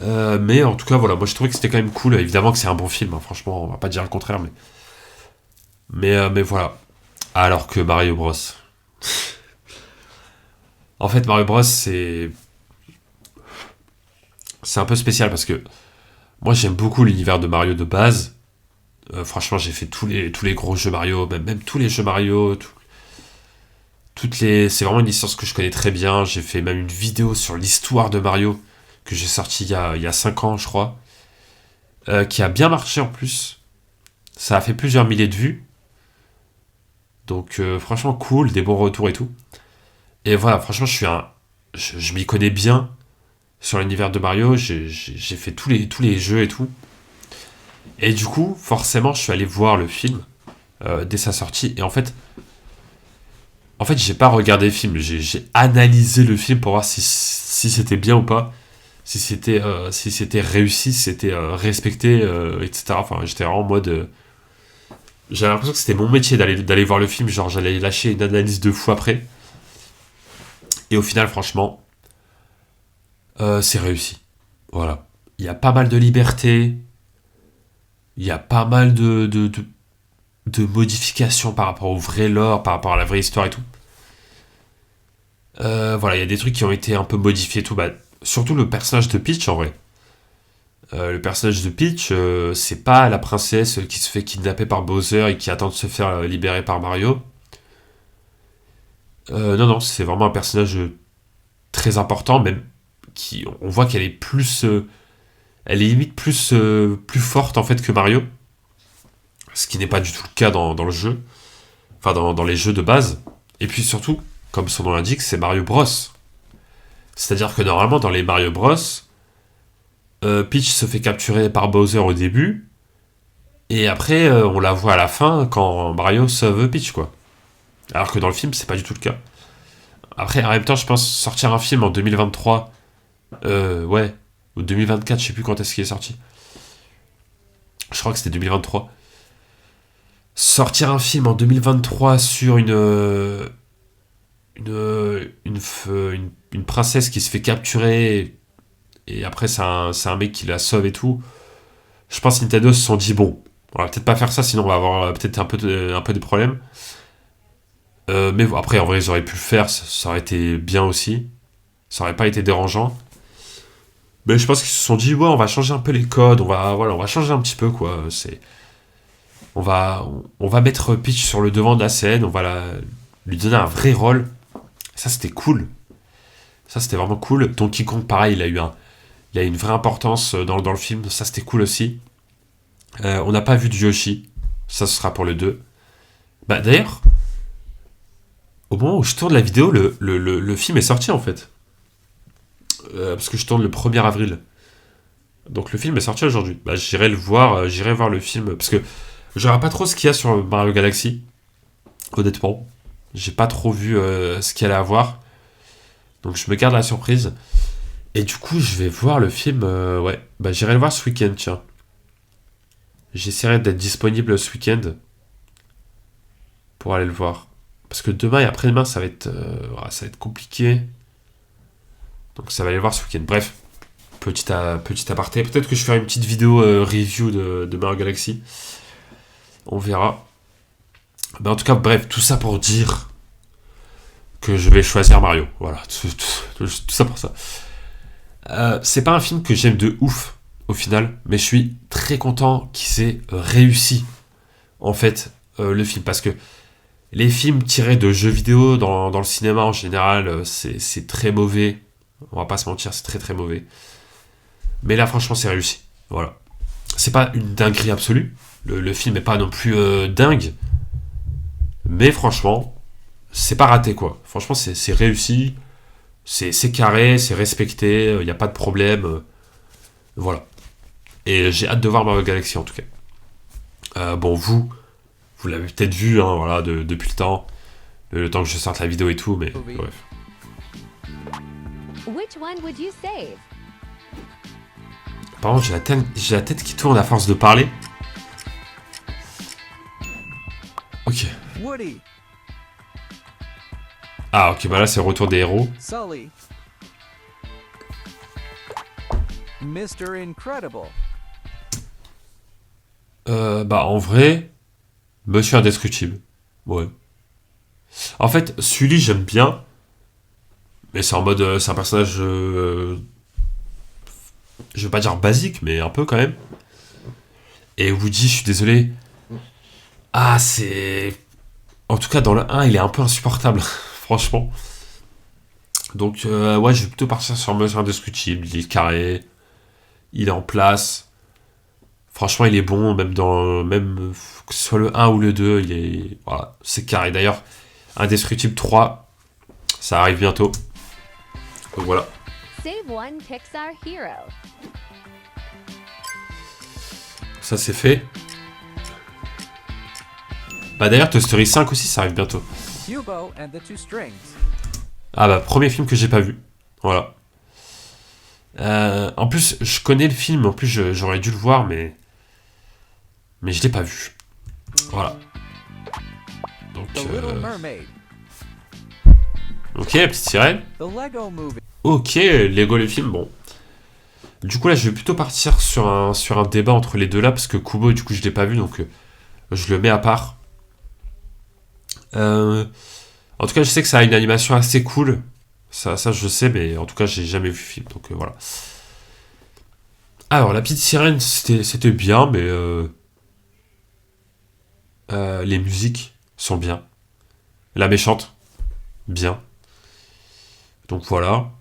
Mais en tout cas, voilà, moi je trouvais que c'était quand même cool. Évidemment que c'est un bon film, hein, franchement, on va pas dire le contraire, mais voilà. Alors que Mario Bros. En fait, Mario Bros, c'est un peu spécial parce que moi j'aime beaucoup l'univers de Mario de base. Franchement, j'ai fait tous les gros jeux Mario, même tous les jeux Mario, c'est vraiment une licence que je connais très bien. J'ai fait même une vidéo sur l'histoire de Mario que j'ai sorti il y a 5 ans, je crois, qui a bien marché en plus. Ça a fait plusieurs milliers de vues. Donc franchement cool, des bons retours et tout. Et voilà, franchement, je m'y connais bien sur l'univers de Mario. J'ai fait tous les jeux et tout. Et du coup, forcément, je suis allé voir le film dès sa sortie. Et en fait, j'ai pas regardé le film. J'ai analysé le film pour voir si c'était bien ou pas. Si c'était réussi, si c'était respecté, etc. Enfin, j'étais vraiment en mode. J'avais l'impression que c'était mon métier d'aller voir le film. Genre, j'allais lâcher une analyse de fou après. Et au final, franchement, c'est réussi. Voilà. Il y a pas mal de liberté. Il y a pas mal de modifications par rapport au vrai lore, par rapport à la vraie histoire et tout. Voilà, il y a des trucs qui ont été un peu modifiés et tout. Bah, surtout le personnage de Peach en vrai. Le personnage de Peach, c'est pas la princesse qui se fait kidnapper par Bowser et qui attend de se faire libérer par Mario. Non, non, c'est vraiment un personnage très important, même on voit qu'elle est plus, elle est limite plus forte en fait que Mario, ce qui n'est pas du tout le cas dans le jeu, enfin dans les jeux de base. Et puis surtout, comme son nom l'indique, c'est Mario Bros. C'est-à-dire que normalement dans les Mario Bros, Peach se fait capturer par Bowser au début, et après on la voit à la fin quand Mario sauve Peach, quoi. Alors que dans le film, c'est pas du tout le cas. Après, en même temps, je pense sortir un film en 2023, ouais, ou 2024, je sais plus quand est-ce qu'il est sorti. Je crois que c'était 2023. Sortir un film en 2023 sur une princesse qui se fait capturer et après c'est un mec qui la sauve et tout. Je pense que Nintendo se sont dit bon, on va peut-être pas faire ça sinon on va avoir peut-être un peu des problèmes. Mais bon, après en vrai ils auraient pu le faire, ça aurait été bien aussi. Ça aurait pas été dérangeant. Mais je pense qu'ils se sont dit ouais on va changer un peu les codes, on va changer un petit peu quoi. On va mettre Peach sur le devant de la scène, on va lui donner un vrai rôle. Ça c'était cool. Ça c'était vraiment cool. Donkey Kong pareil, il a une vraie importance dans le film, ça c'était cool aussi. On n'a pas vu de Yoshi, ça ce sera pour le 2. Bah d'ailleurs, au moment où je tourne la vidéo, le film est sorti en fait. parce que je tourne le 1er avril. Donc le film est sorti aujourd'hui. Bah, j'irai le voir, j'irai voir le film. Parce que je ne sais pas trop ce qu'il y a sur Mario Galaxy. Honnêtement. J'ai pas trop vu ce qu'il y allait avoir. Donc je me garde la surprise. Et du coup, je vais voir le film. Ouais, bah j'irai le voir ce week-end, tiens. J'essaierai d'être disponible ce week-end pour aller le voir. Parce que demain et après-demain, ça va être compliqué. Donc ça va aller le voir ce week-end. Bref, petit aparté. Peut-être que je ferai une petite vidéo review de Mario Galaxy. On verra. Mais en tout cas, bref, tout ça pour dire que je vais choisir Mario. Voilà, tout ça pour ça. C'est pas un film que j'aime de ouf au final, mais je suis très content qu'il s'est réussi en fait le film, parce que les films tirés de jeux vidéo dans le cinéma en général, c'est très mauvais. On va pas se mentir, c'est très très mauvais. Mais là, franchement, c'est réussi. Voilà. C'est pas une dinguerie absolue. Le film est pas non plus dingue. Mais franchement, c'est pas raté quoi. Franchement, c'est réussi. C'est carré, c'est respecté. Il n'y a pas de problème. Voilà. Et j'ai hâte de voir Mario Galaxy en tout cas. Bon, vous l'avez peut-être vu, hein, voilà, depuis le temps. Le temps que je sorte la vidéo et tout, mais bref. Which one would you save? Par contre, j'ai la tête qui tourne à force de parler. Ok. Woody, Ah, ok, bah là, c'est le retour des héros. Sully, Mr. Incredible, Bah, en vrai, Monsieur Indestructible. Ouais. En fait, Sully, j'aime bien. Mais c'est en mode. C'est un personnage. Je veux pas dire basique, mais un peu quand même. Et Woody, je suis désolé. Ah, c'est. En tout cas, dans le 1, il est un peu insupportable. Franchement. Donc, ouais, je vais plutôt partir sur Monsieur Indestructible. Il est carré. Il est en place. Franchement, il est bon, même que ce soit le 1 ou le 2, il est. Voilà, c'est carré. D'ailleurs, Indestructible 3, ça arrive bientôt. Donc voilà. Save one Pixar hero. Ça, c'est fait. Bah d'ailleurs, Toy Story 5 aussi, ça arrive bientôt. Hugo and the Two Strings, Ah bah, premier film que j'ai pas vu. Voilà. En plus, je connais le film, en plus j'aurais dû le voir, mais je l'ai pas vu. Voilà. Donc, The Little Mermaid, ok, la petite sirène. The Lego Movie, Ok, Lego le film, bon. Du coup là, je vais plutôt partir sur un débat entre les deux là, parce que Kubo, du coup, je l'ai pas vu, donc je le mets à part. En tout cas, je sais que ça a une animation assez cool. Ça je sais, mais en tout cas, j'ai jamais vu le film, donc voilà. Alors, la petite sirène, c'était bien, mais les musiques sont bien. La méchante, bien. Donc voilà.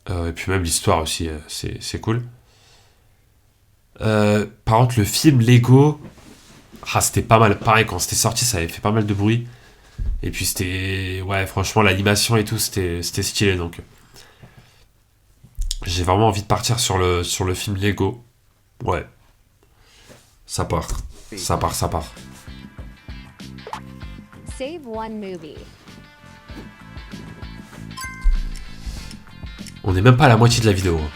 Et puis même l'histoire aussi, c'est cool. Par contre, le film Lego, c'était pas mal. Pareil, quand c'était sorti, ça avait fait pas mal de bruit. Et puis c'était... Ouais, franchement, l'animation et tout, c'était stylé. Donc j'ai vraiment envie de partir sur le film Lego. Ouais. Ça part. Ça part. Save one movie. On n'est même pas à la moitié de la vidéo. Hein.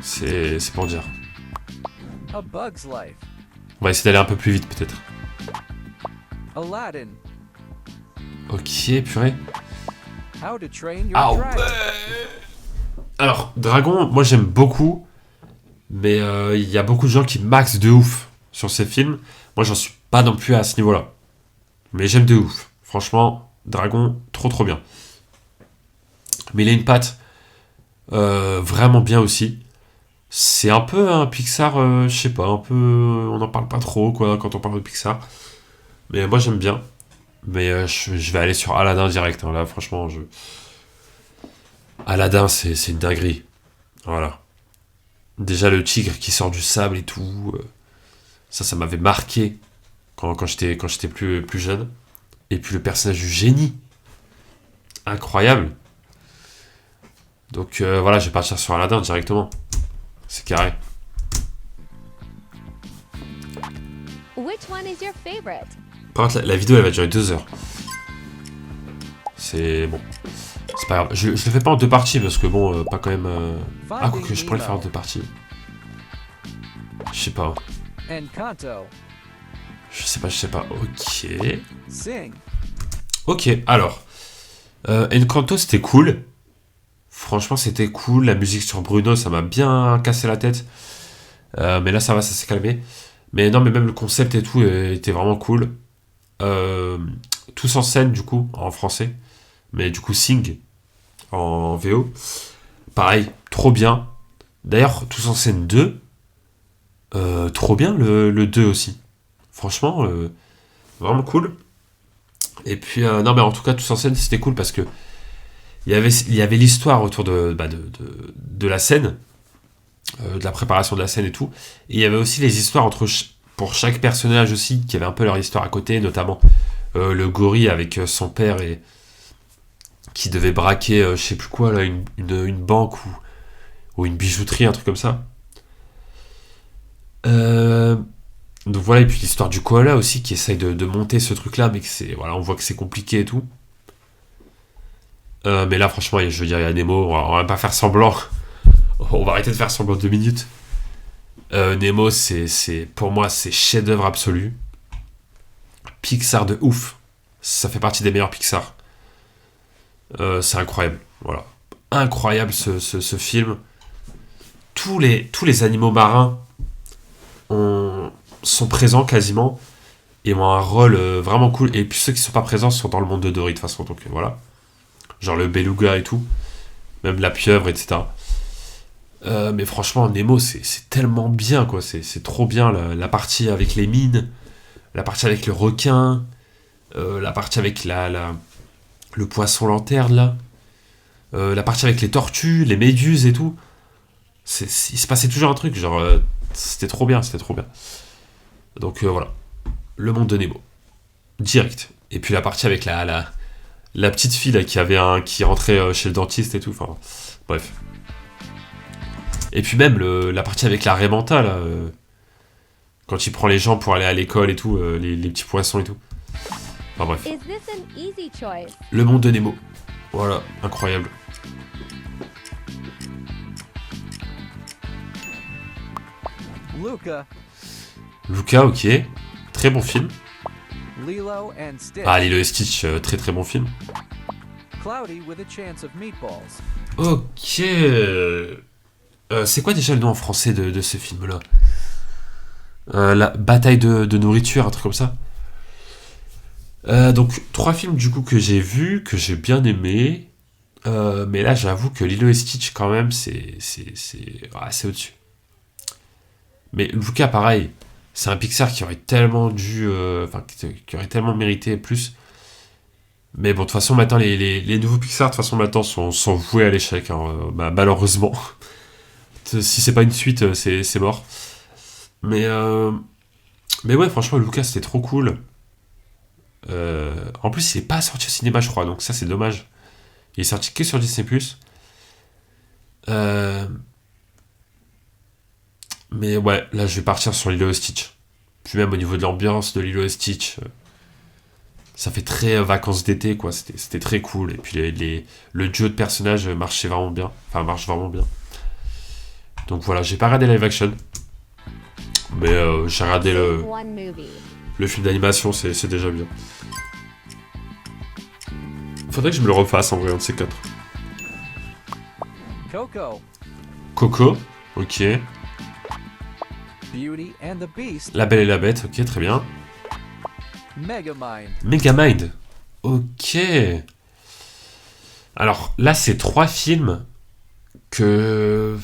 C'est pour dire. A Bug's Life, On va essayer d'aller un peu plus vite peut-être. Aladdin, Ok, purée. How to Train Your Ah Dragon, ouais. Alors, Dragon, moi j'aime beaucoup. Mais il y a beaucoup de gens qui maxent de ouf sur ces films. Moi j'en suis pas non plus à ce niveau-là. Mais j'aime de ouf. Franchement, Dragon, trop bien. Mais il a une patte vraiment bien aussi. C'est un peu un Pixar, je sais pas, un peu... on n'en parle pas trop, quoi, quand on parle de Pixar. Mais moi, j'aime bien. Mais je vais aller sur Aladdin direct, hein, là, franchement, Aladdin, c'est une dinguerie. Voilà. Déjà, le tigre qui sort du sable et tout, ça m'avait marqué quand j'étais plus jeune. Et puis le personnage du génie. Incroyable. Donc voilà, je vais partir sur Aladdin directement. C'est carré. Which one is your favorite? Par contre, la vidéo, elle va durer 2 heures. C'est bon. C'est pas grave. Je le fais pas en 2 parties parce que bon, pas quand même. Ah, quoi que je pourrais le faire en 2 parties. Je sais pas. Encanto. Je sais pas. Ok. Sing. Ok, alors. Encanto, c'était cool. Franchement, c'était cool. La musique sur Bruno, ça m'a bien cassé la tête. Mais là, ça va, ça s'est calmé. Mais non, mais même le concept et tout était vraiment cool. Tous en scène, du coup, en français. Mais du coup, Sing en VO. Pareil, trop bien. D'ailleurs, Tous en scène 2. Trop bien le 2 aussi. Franchement, vraiment cool. Et puis, non, mais en tout cas, Tous en scène, c'était cool parce que il y avait l'histoire autour de la scène, de la préparation de la scène et tout. Et il y avait aussi les histoires pour chaque personnage aussi, qui avait un peu leur histoire à côté, notamment le gorille avec son père et qui devait braquer, je sais plus quoi, là, une banque ou une bijouterie, un truc comme ça. Donc voilà, et puis l'histoire du koala aussi, qui essaye de monter ce truc-là, mais que voilà, on voit que c'est compliqué et tout. Mais là, franchement, je veux dire, il y a Nemo, on va pas faire semblant. On va arrêter de faire semblant 2 minutes. Nemo, pour moi, c'est chef-d'œuvre absolu. Pixar de ouf. Ça fait partie des meilleurs Pixar. C'est incroyable. Voilà. Incroyable ce film. Tous les animaux marins sont présents quasiment et ont un rôle vraiment cool. Et puis ceux qui sont pas présents sont dans le monde de Dory de toute façon. Donc voilà. Genre le beluga et tout. Même la pieuvre, etc. Mais franchement, Nemo, c'est tellement bien, quoi. C'est trop bien, la partie avec les mines, la partie avec le requin, la partie avec le poisson lanterne, là. La partie avec les tortues, les méduses et tout. Il se passait toujours un truc, genre... c'était trop bien. Donc voilà. Le monde de Nemo. Direct. Et puis la partie avec la petite fille là, qui rentrait chez le dentiste et tout. Enfin, bref. Et puis même la partie avec la raie mentale, là, quand il prend les gens pour aller à l'école et tout, les petits poissons et tout. Enfin bref. Is this an easy choice? Le monde de Nemo. Voilà, incroyable. Luca, ok. Très bon film. Lilo and Stitch. Ah, Lilo et Stitch, très très bon film. Cloudy with a chance of meatballs. Ok. C'est quoi déjà le nom en français de ce film-là? La bataille de nourriture, un truc comme ça. Donc 3 films du coup que j'ai vus, que j'ai bien aimés. Mais là j'avoue que Lilo et Stitch quand même c'est au-dessus. Mais Luca pareil, c'est un Pixar qui aurait tellement qui aurait tellement mérité plus. Mais bon de toute façon maintenant les nouveaux Pixar de toute façon maintenant sont voués à l'échec, hein, malheureusement. Si c'est pas une suite, c'est mort. Mais ouais, franchement, Lucas, c'était trop cool. En plus, il est pas sorti au cinéma, je crois, donc ça, c'est dommage. Il est sorti que sur Disney+. Mais ouais, là, je vais partir sur Lilo et Stitch. Puis même au niveau de l'ambiance de Lilo et Stitch, ça fait très vacances d'été, quoi. C'était très cool. Et puis le duo de personnages marchait vraiment bien. Enfin, marche vraiment bien. Donc voilà, j'ai pas regardé live action. Mais j'ai regardé One movie. le film d'animation, c'est déjà bien. Faudrait que je me le refasse en vrai, un de ces 4. Coco. Coco, ok. Beauty and the Beast. La Belle et la Bête, ok, très bien. Megamind. Megamind, ok. Alors là, c'est 3 films où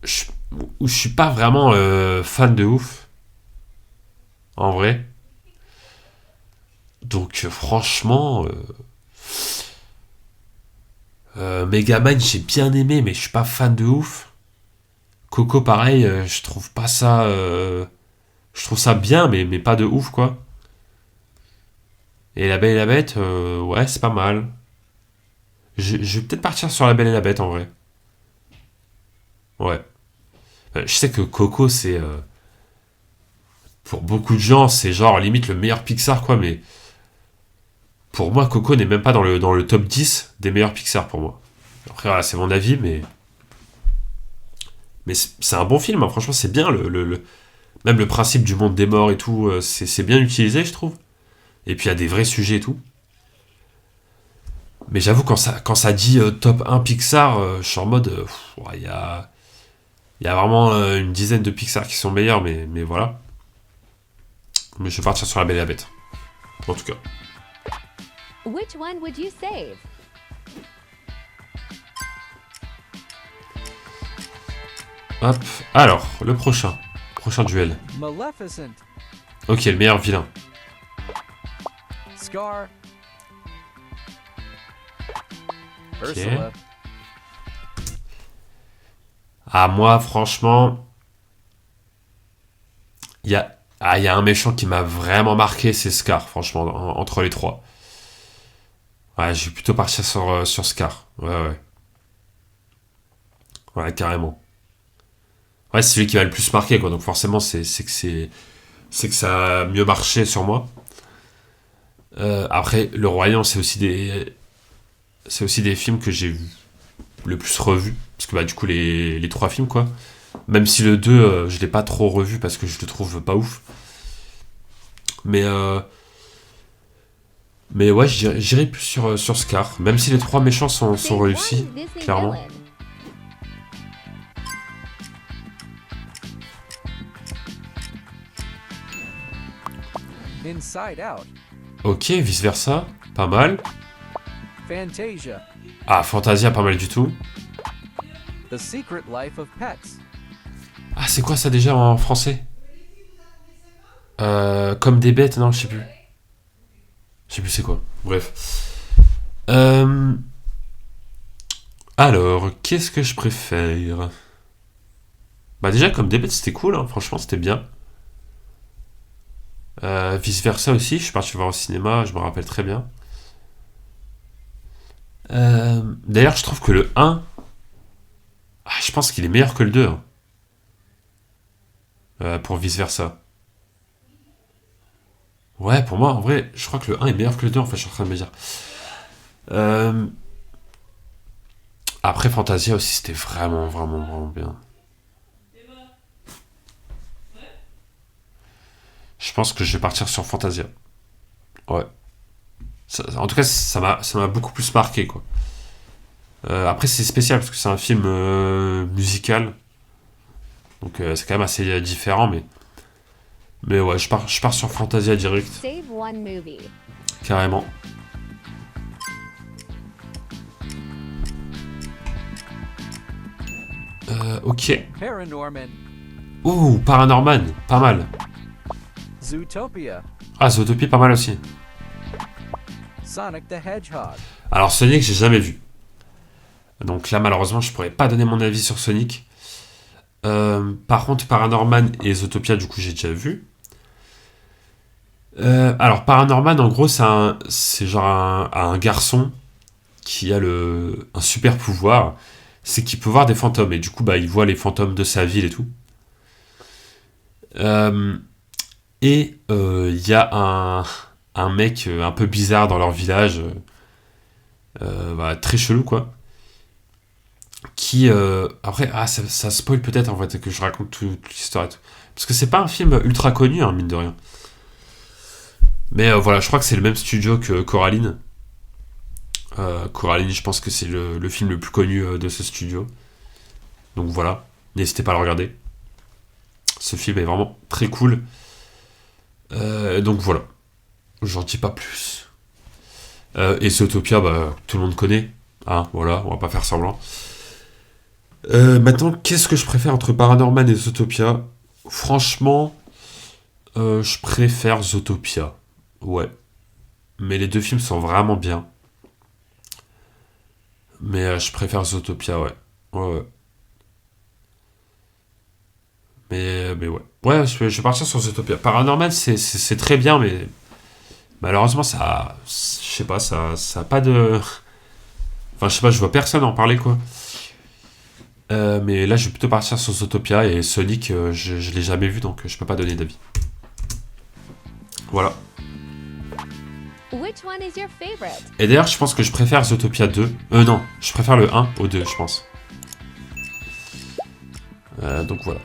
je suis pas vraiment fan de ouf. En vrai. Donc franchement... Megamind, j'ai bien aimé, mais je suis pas fan de ouf. Coco, pareil, je trouve pas ça... je trouve ça bien, mais pas de ouf, quoi. Et La Belle et la Bête, ouais, c'est pas mal. Je vais peut-être partir sur La Belle et la Bête, en vrai. Ouais. Je sais que Coco, c'est... pour beaucoup de gens, c'est genre limite le meilleur Pixar, quoi, mais... Pour moi, Coco n'est même pas dans le top 10 des meilleurs Pixar, pour moi. Après, voilà, c'est mon avis, mais... Mais c'est un bon film, hein. Franchement, c'est bien, même le principe du monde des morts et tout, c'est bien utilisé, je trouve. Et puis, il y a des vrais sujets et tout. Mais j'avoue, quand ça dit top 1 Pixar, je suis en mode... ouais, il y a vraiment une dizaine de Pixar qui sont meilleurs, mais voilà. Mais je vais partir sur La Belle et la Bête. En tout cas. Which one would you save? Hop. Alors, le prochain. Prochain duel. Maleficent. Ok, le meilleur vilain. Scar. Ursula. Ah, moi, franchement... Il y a un méchant qui m'a vraiment marqué, c'est Scar, franchement, entre les trois. Ouais, je vais plutôt partir sur Scar. Ouais. Ouais, carrément. Ouais, c'est celui qui m'a le plus marqué, quoi. Donc forcément, c'est que ça a mieux marché sur moi. Après, Le Roi Lion, c'est aussi des films que j'ai le plus revus. Parce que bah, du coup, les trois films, quoi. Même si le 2, je l'ai pas trop revu parce que je le trouve pas ouf. Mais ouais, j'irai plus sur Scar. Même si les trois méchants sont Save one réussis, Disney clairement. villain. Inside Out. Ok, vice versa, pas mal. Fantasia. Ah, Fantasia, pas mal du tout. The Secret Life of Pets. Ah, c'est quoi ça déjà en français? Comme des bêtes, non, je sais plus. Je sais plus c'est quoi. Bref. Alors, qu'est-ce que je préfère? Bah déjà, Comme des bêtes, c'était cool, hein. Franchement, c'était bien. Vice versa aussi, je suis parti voir au cinéma, je me rappelle très bien. D'ailleurs, je trouve que le 1, je pense qu'il est meilleur que le 2, hein. Pour vice versa. Ouais, pour moi, en vrai, je crois que le 1 est meilleur que le 2, en fait, je suis en train de me dire. Après, Fantasia aussi, c'était vraiment bien. Je pense que je vais partir sur Fantasia. Ouais. En tout cas, ça m'a beaucoup plus marqué, quoi. Après, c'est spécial parce que c'est un film musical. Donc, c'est quand même assez différent, mais ouais, je pars sur Fantasia direct, Save one movie. carrément. Ok. Paranorman. Ouh, Paranorman, pas mal. Zootopia. Ah, Zootopie, pas mal aussi. Sonic the Hedgehog. Alors, Sonic, j'ai jamais vu. Donc là, malheureusement, je pourrais pas donner mon avis sur Sonic. Par contre, Paranorman et Zootopia, du coup, j'ai déjà vu. Alors, Paranorman, en gros, c'est genre un garçon qui a un super pouvoir. C'est qu'il peut voir des fantômes. Et du coup, bah, il voit les fantômes de sa ville et tout. Et il y a un mec un peu bizarre dans leur village. Bah, très chelou, quoi. Qui après ça spoil peut-être en fait que je raconte toute l'histoire et tout, parce que c'est pas un film ultra connu, hein, mine de rien, mais voilà, je crois que c'est le même studio que Coraline. Coraline, je pense que c'est le film le plus connu de ce studio, donc voilà, n'hésitez pas à le regarder, ce film est vraiment très cool. Donc voilà, j'en dis pas plus. Et Zootopia, bah, tout le monde connaît, hein, voilà, on va pas faire semblant. Maintenant, qu'est-ce que je préfère entre Paranorman et Zootopia? Franchement, je préfère Zootopia. Ouais. Mais les deux films sont vraiment bien. Mais je préfère Zootopia, ouais. Ouais. Mais ouais. Ouais, je vais partir sur Zootopia. Paranorman, c'est très bien, mais malheureusement, je sais pas, ça a pas de... Enfin, je sais pas, je vois personne en parler, quoi. Mais là, je vais plutôt partir sur Zootopia et Sonic, je l'ai jamais vu, donc je peux pas donner d'avis. Voilà. Which one is your favorite? Et d'ailleurs, je pense que je préfère Zootopia 2. Non, je préfère le 1 au 2, je pense. Donc voilà.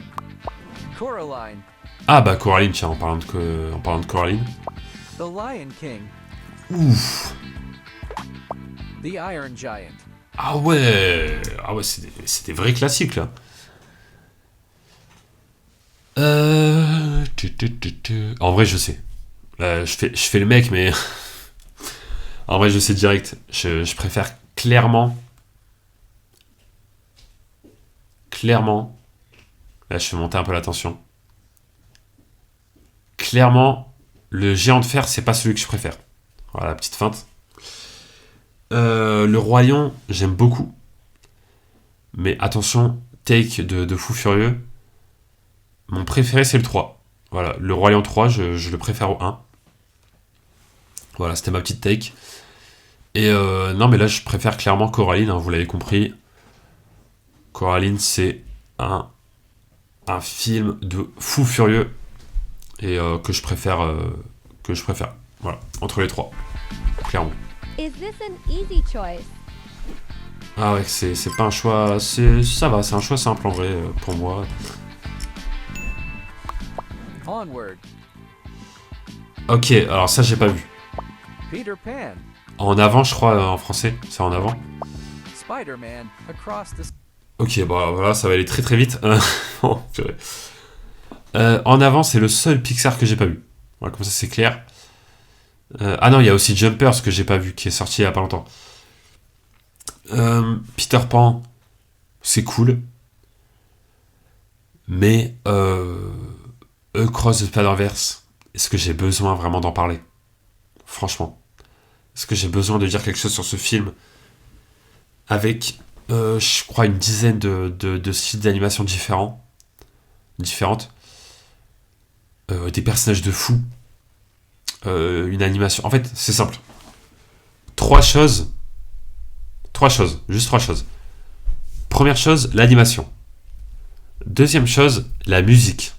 Coraline, Ah bah Coraline, tiens, en parlant de Coraline. The Lion King, Ouf. The Iron Giant, Ah ouais, c'est des vrais classiques là. En vrai, je sais. Je fais le mec, mais en vrai, je sais direct. Je préfère clairement. Là, je fais monter un peu la tension. Clairement, le géant de fer, c'est pas celui que je préfère. Voilà, la petite feinte. Le Roi Lion, j'aime beaucoup. Mais attention, take de fou furieux. Mon préféré, c'est le 3. Voilà, le Roi Lion 3, je le préfère au 1. Voilà, c'était ma petite take. Et non, mais là, je préfère clairement Coraline, hein, vous l'avez compris. Coraline, c'est un film de fou furieux. Et que je préfère. Voilà, entre les trois. Clairement. Is this an easy choice? Ah ouais, c'est pas un choix. Ça va, c'est un choix simple en vrai pour moi. Onward, Ok, alors ça, j'ai pas vu. Peter Pan, En avant, je crois, en français, c'est en avant. Spider-Man, Across the... Ok, bah voilà, ça va aller très très vite. Oh, purée. En avant, c'est le seul Pixar que j'ai pas vu. Voilà, comme ça, c'est clair. Ah non, il y a aussi Jumpers que j'ai pas vu, qui est sorti il y a pas longtemps. Peter Pan, c'est cool. Mais Across the Spider-Verse, est-ce que j'ai besoin vraiment d'en parler? Franchement. Est-ce que j'ai besoin de dire quelque chose sur ce film? Avec, je crois, une dizaine de styles d'animation différentes. Des personnages de fous. Une animation. En fait, c'est simple. Trois choses. Juste trois choses. Première chose, l'animation. Deuxième chose, la musique.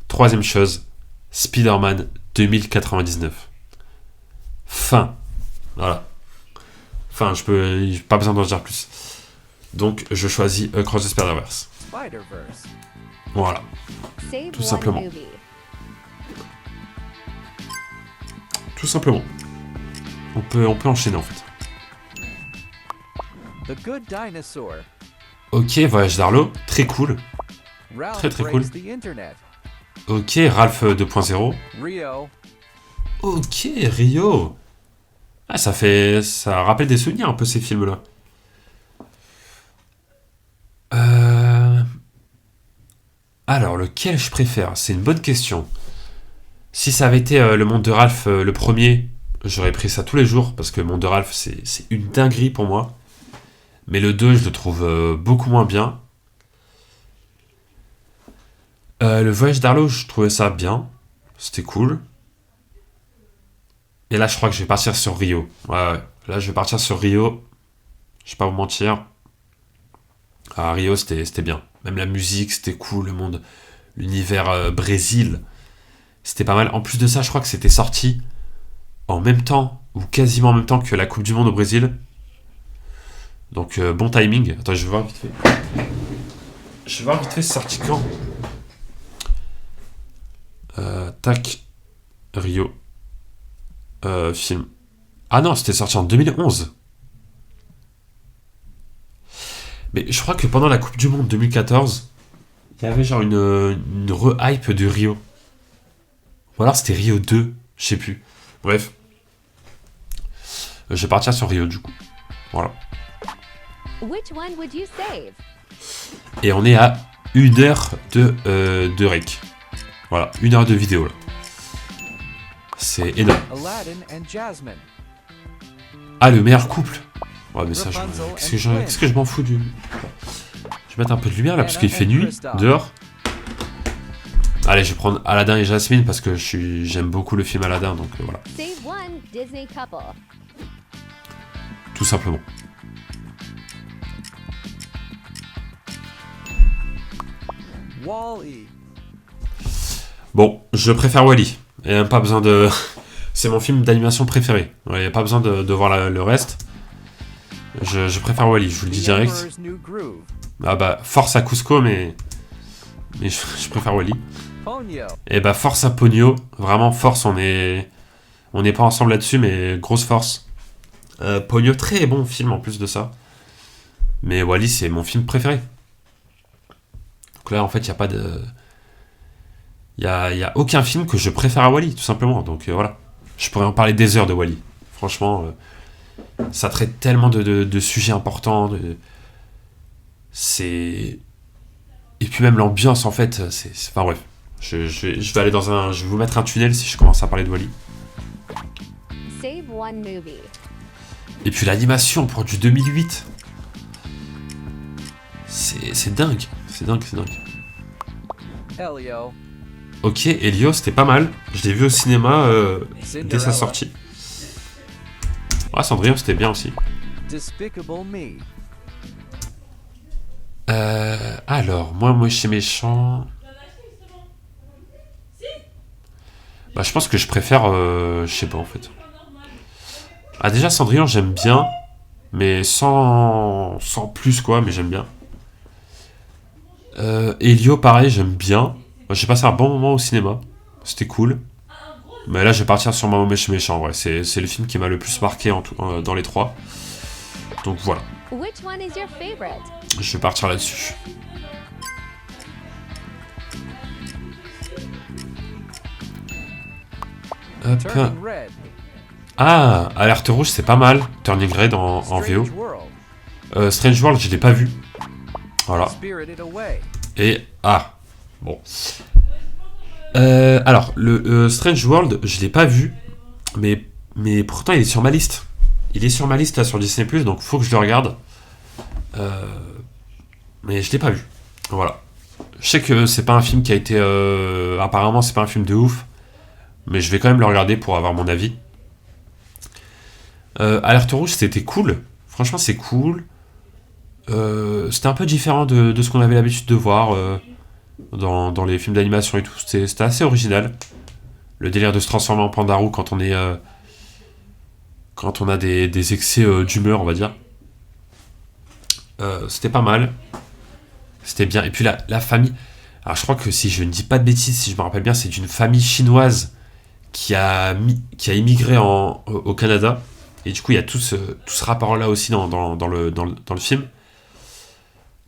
Troisième chose, Spider-Man 2099. Fin. Voilà. Enfin, j'ai pas besoin d'en dire plus. Donc, je choisis Across the Spider-Verse. Spider-Verse, Voilà. Save Tout one simplement. movie. Tout simplement. On peut enchaîner en fait. The Good Dinosaur, Ok, Voyage d'Arlo, très cool. Ralph Très, très Breaks cool. the Internet, Ok, Ralph 2.0. Rio, Ok, Rio. Ah, ça rappelle des souvenirs un peu ces films-là. Alors, lequel je préfère? C'est une bonne question. Si ça avait été le monde de Ralph le premier, j'aurais pris ça tous les jours, parce que le monde de Ralph, c'est une dinguerie pour moi. Mais le 2, je le trouve beaucoup moins bien. Le voyage d'Arlo, je trouvais ça bien. C'était cool. Et là, je crois que je vais partir sur Rio. Ouais. Là, je vais partir sur Rio. Je vais pas vous mentir. Ah, Rio, c'était bien. Même la musique, c'était cool. Le monde, l'univers Brésil, c'était pas mal. En plus de ça, je crois que c'était sorti en même temps, ou quasiment en même temps que la Coupe du Monde au Brésil. Donc, bon timing. Attends, je vais voir vite fait. C'est sorti quand? Tac. Rio. Film. Ah non, c'était sorti en 2011. Mais je crois que pendant la Coupe du Monde 2014, il y avait genre une re-hype de Rio. Ou alors c'était Rio 2, je sais plus. Bref. Je vais partir sur Rio du coup. Voilà. Which one would you save? Et on est à 1 heure de rec. Voilà, 1 heure de vidéo là. C'est énorme. Aladdin and Jasmine, Ah, le meilleur couple. Ouais, mais ça, qu'est-ce que je m'en fous du... Je vais mettre un peu de lumière là, parce qu'il fait nuit, dehors. Allez, je vais prendre Aladdin et Jasmine, parce que j'aime beaucoup le film Aladdin, donc voilà. Save one Disney couple. Tout simplement. Wall-E. Bon, je préfère Wall-E. Il n'y a pas besoin de... C'est mon film d'animation préféré. Il n'y a pas besoin de voir le reste. Je préfère Wall-E, je vous le dis The direct. Emperor's New Groove. Ah bah, force à Cusco, mais je préfère Wall-E. Ponyo. Et bah, force à Ponyo. Vraiment, force, on n'est pas ensemble là-dessus, mais grosse force. Ponyo, très bon film en plus de ça. Mais Wall-E, c'est mon film préféré. Donc là, en fait, il n'y a pas de... Il y a aucun film que je préfère à Wall-E, tout simplement. Donc voilà. Je pourrais en parler des heures de Wall-E. Franchement, ça traite tellement de sujets importants. C'est... Et puis même l'ambiance, en fait, enfin bref. Je vais aller dans un... Je vais vous mettre un tunnel si je commence à parler de Wall-E. Save one movie. Et puis l'animation pour du 2008. C'est dingue. C'est dingue. Elio. Ok, Elio, c'était pas mal. Je l'ai vu au cinéma dès sa sortie. Ah, Cendrillon, c'était bien aussi. Despicable Me. Alors, moi, chez Méchant... Bah, je pense que je préfère... je sais pas, en fait. Ah, déjà, Cendrillon, j'aime bien. Mais sans plus, quoi, mais j'aime bien. Elio, pareil, j'aime bien. J'ai passé un bon moment au cinéma. C'était cool. Mais là, je vais partir sur Maman chez Méchant, en vrai. C'est le film qui m'a le plus marqué dans les trois. Donc, voilà. Which one is your favorite? Je vais partir là-dessus. Hop. Turning Red. Ah, Alerte Rouge, c'est pas mal. Turning Red en VO. Strange World. Strange World, je l'ai pas vu. Voilà. Spirited Away. Et... Ah, bon. Alors, le Strange World, je l'ai pas vu. Mais pourtant, il est sur ma liste. Il est sur ma liste, là, sur Disney+, donc faut que je le regarde. Mais je l'ai pas vu. Voilà. Je sais que c'est pas un film qui a été... apparemment, c'est pas un film de ouf. Mais je vais quand même le regarder pour avoir mon avis. Alerte Rouge, c'était cool. Franchement, c'est cool. C'était un peu différent de ce qu'on avait l'habitude de voir dans les films d'animation et tout. C'était assez original. Le délire de se transformer en pandarou quand on est... quand on a des excès d'humeur, on va dire. C'était pas mal. C'était bien. Et puis la famille... Alors je crois que si je ne dis pas de bêtises, si je me rappelle bien, c'est une famille chinoise qui a immigré au Canada. Et du coup, il y a tout ce rapport-là aussi dans le film.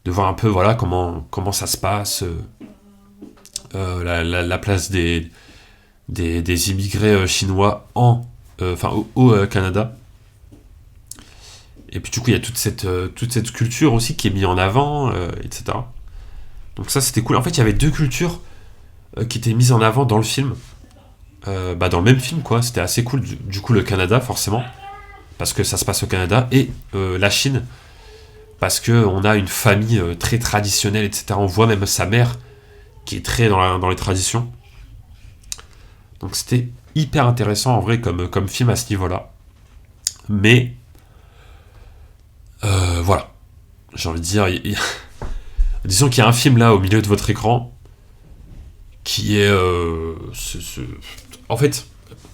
De voir un peu voilà, comment ça se passe. La place des immigrés chinois au Canada. Et puis du coup, il y a toute cette culture aussi qui est mise en avant, etc. Donc ça, c'était cool. En fait, il y avait deux cultures qui étaient mises en avant dans le film. Dans le même film, quoi. C'était assez cool. Du coup, le Canada, forcément. Parce que ça se passe au Canada. Et la Chine. Parce qu'on a une famille très traditionnelle, etc. On voit même sa mère qui est très dans les traditions. Donc c'était hyper intéressant en vrai comme film à ce niveau-là. Mais voilà. J'ai envie de dire... Disons qu'il y a un film là au milieu de votre écran qui est... En fait,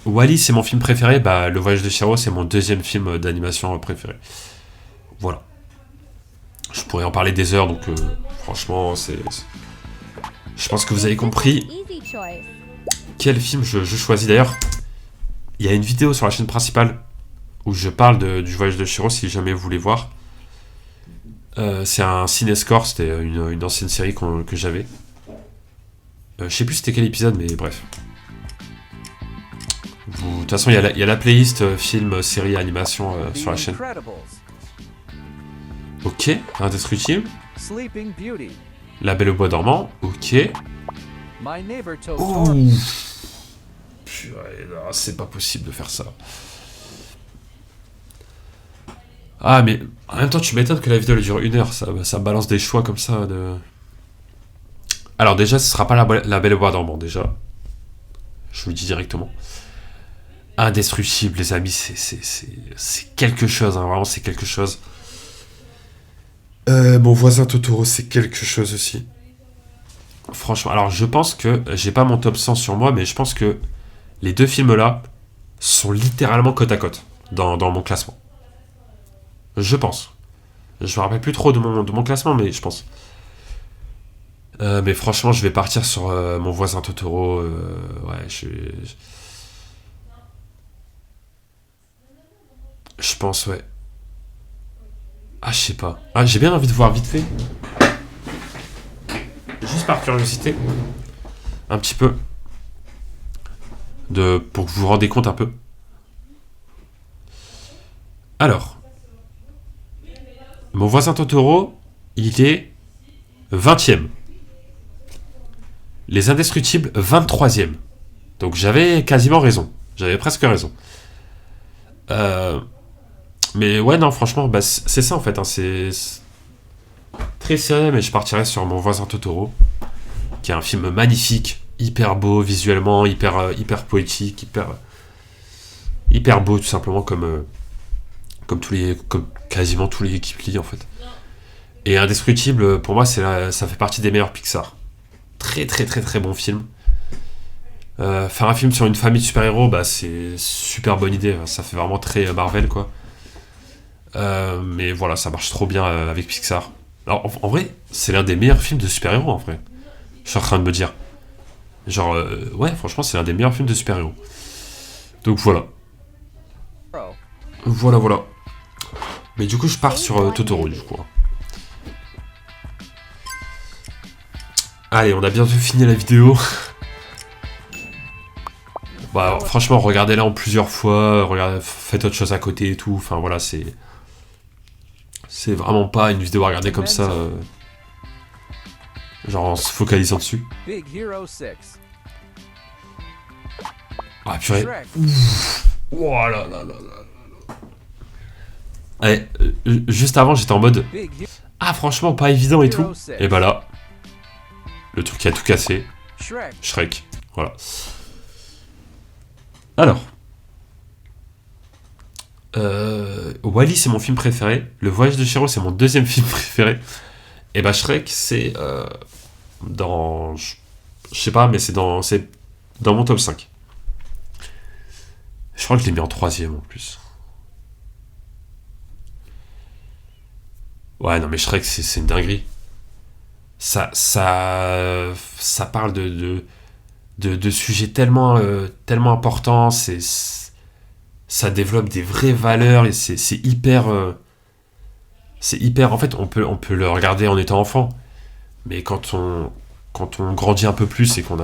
Wall-E c'est mon film préféré. Le Voyage de Chihiro c'est mon deuxième film d'animation préféré. Voilà. Je pourrais en parler des heures, donc franchement, je pense que vous avez compris Easy choice. quel film je choisis. D'ailleurs, il y a une vidéo sur la chaîne principale où je parle du Voyage de Chihiro, si jamais vous voulez voir. C'est un Cinescore, c'était une ancienne série que j'avais. Je sais plus c'était quel épisode, mais bref. De toute façon, il y a la playlist film, série, animation sur la chaîne. Incredibles. Ok, Indestructible. Sleeping Beauty. La Belle au Bois dormant. Ok. My Neighbor Ouh. Totoro. Purée, non, c'est pas possible de faire ça. Ah, mais en même temps, tu m'étonnes que la vidéo elle dure 1 heure. Ça balance des choix comme ça. Alors, déjà, ce sera pas la Belle au Bois dormant, déjà. Je vous le dis directement. Indestructible, les amis, c'est quelque chose. Hein, vraiment, c'est quelque chose. Mon voisin Totoro, c'est quelque chose aussi. franchement, alors je pense que j'ai pas mon top 100 sur moi, mais je pense que les deux films là sont littéralement côte à côte dans mon classement. Je pense. Je me rappelle plus trop de mon classement, mais je pense. Mais franchement, je vais partir sur mon voisin Totoro. Ouais, je pense, ouais. Ah, je sais pas. Ah, j'ai bien envie de voir vite fait. Juste par curiosité. Un petit peu. Pour que vous vous rendez compte un peu. Alors. Mon voisin Totoro, il est 20e. Les Indestructibles, 23e. Donc j'avais quasiment raison. J'avais presque raison. Mais ouais, non, franchement, bah, c'est ça en fait. Hein, c'est très serré, mais je partirais sur Mon voisin Totoro, qui est un film magnifique, hyper beau visuellement, hyper poétique, hyper beau tout simplement comme quasiment tous les Ghibli en fait. Et Indestructible, pour moi, ça fait partie des meilleurs Pixar. Très très très très bon film. Faire un film sur une famille de super-héros, bah, c'est super bonne idée. Ça fait vraiment très Marvel, quoi. Mais voilà, ça marche trop bien avec Pixar. Alors, en vrai, c'est l'un des meilleurs films de super-héros, en vrai. Je suis en train de me dire. Genre, ouais, franchement, c'est l'un des meilleurs films de super-héros. Donc voilà. Voilà. Mais du coup, je pars sur Totoro, du coup. Allez, on a bientôt fini la vidéo. Bah, alors, franchement, regardez-la en plusieurs fois, faites autre chose à côté et tout. Enfin voilà, c'est vraiment pas une vidéo à regarder comme ça, genre en se focalisant dessus. Big Hero 6. Ah purée. Shrek. Oh là là là là. Allez, juste avant, j'étais en mode Big Hero ah franchement pas évident et tout. 6. Et bah là, le truc qui a tout cassé, Shrek. Shrek. Voilà. Alors. Wall-E c'est mon film préféré. Le Voyage de Chihiro c'est mon deuxième film préféré. Et bah Shrek c'est dans... Je sais pas mais c'est dans mon top 5. Je crois que je l'ai mis en troisième en plus. Ouais non mais Shrek c'est une dinguerie. Ça parle de sujets tellement importants, ça développe des vraies valeurs et c'est hyper en fait on peut le regarder en étant enfant, mais quand on grandit un peu plus et qu'on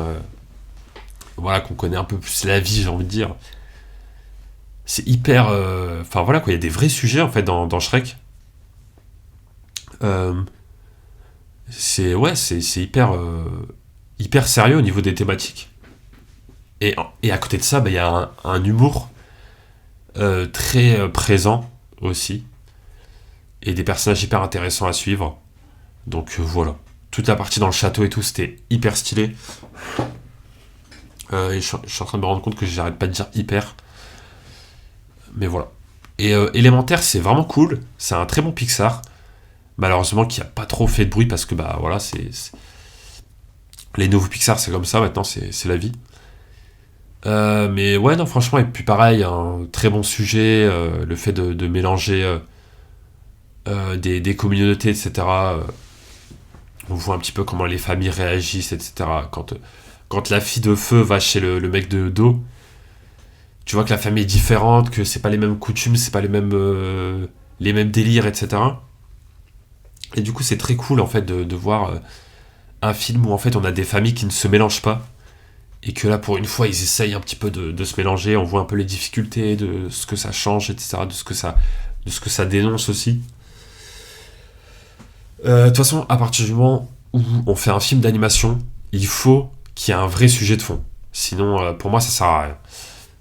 connaît un peu plus la vie, j'ai envie de dire, c'est hyper enfin voilà quoi, il y a des vrais sujets en fait dans Shrek. C'est hyper sérieux au niveau des thématiques. Et à côté de ça, bah, y a un humour très présent aussi. Et des personnages hyper intéressants à suivre. Donc voilà. Toute la partie dans le château et tout, c'était hyper stylé. Et je suis en train de me rendre compte que j'arrête pas de dire hyper. Mais voilà. Et Élémentaire, c'est vraiment cool. C'est un très bon Pixar. Malheureusement, qui a pas trop fait de bruit parce que, bah voilà, les nouveaux Pixar, c'est comme ça maintenant, c'est la vie. Mais ouais, non, franchement, et puis pareil, un très bon sujet, le fait de mélanger des communautés, etc. On voit un petit peu comment les familles réagissent, etc. Quand la fille de feu va chez le mec de dos, tu vois que la famille est différente, que c'est pas les mêmes coutumes, c'est pas les mêmes délires, etc. Et du coup, c'est très cool en fait de voir un film où en fait on a des familles qui ne se mélangent pas. Et que là, pour une fois, ils essayent un petit peu de se mélanger. On voit un peu les difficultés, de ce que ça change, etc. De ce que ça dénonce aussi. De toute façon, à partir du moment où on fait un film d'animation, il faut qu'il y ait un vrai sujet de fond. Sinon, pour moi, ça sert à rien.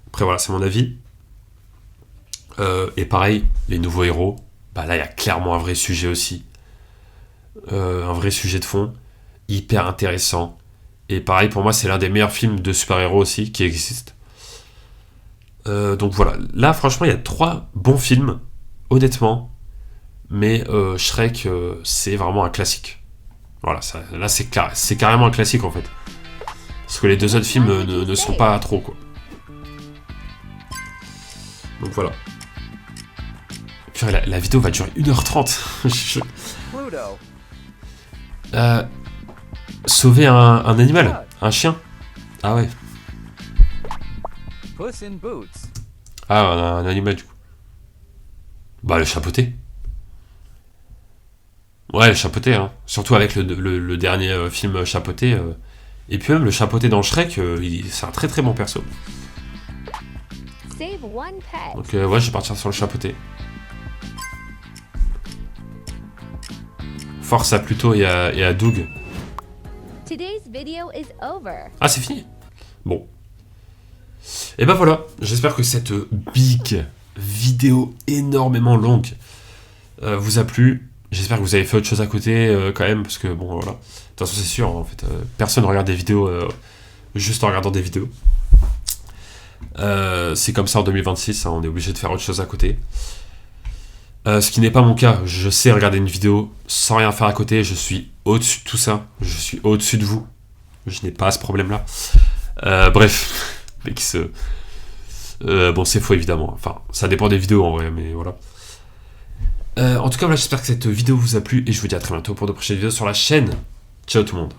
Après, voilà, c'est mon avis. Et pareil, les nouveaux héros, bah là, il y a clairement un vrai sujet aussi. Un vrai sujet de fond. Hyper intéressant. Et pareil, pour moi, c'est l'un des meilleurs films de super-héros aussi qui existent. Donc voilà. Là, franchement, il y a 3 bons films, honnêtement. Mais Shrek, c'est vraiment un classique. Voilà, là c'est carrément un classique en fait. Parce que les deux autres films ne sont pas trop quoi. Donc voilà. Puis la vidéo va durer 1h30. Pluto. Sauver un animal, un chien. Ah ouais. Puss in Boots. Ah, un animal du coup. Bah le chapeauté. Ouais, le chapeauté, hein. Surtout avec le dernier film chapeauté. Et puis même le chapeauté dans Shrek, c'est un très très bon perso. Save one pet. Donc ouais, je vais partir sur le chapeauté. Force à Pluto et à Doug. Today's video is over. Ah, c'est fini. Bon. Et ben voilà, j'espère que cette big vidéo énormément longue vous a plu. J'espère que vous avez fait autre chose à côté quand même, parce que bon voilà. De toute façon c'est sûr, en fait, personne ne regarde des vidéos juste en regardant des vidéos. C'est comme ça en 2026, hein, on est obligé de faire autre chose à côté. Ce qui n'est pas mon cas, je sais regarder une vidéo sans rien faire à côté, je suis au-dessus de tout ça, je suis au-dessus de vous. Je n'ai pas ce problème-là. Bref, mais qui se... bon, c'est faux évidemment. Enfin, ça dépend des vidéos en vrai, mais voilà. En tout cas, voilà, j'espère que cette vidéo vous a plu et je vous dis à très bientôt pour de prochaines vidéos sur la chaîne. Ciao tout le monde.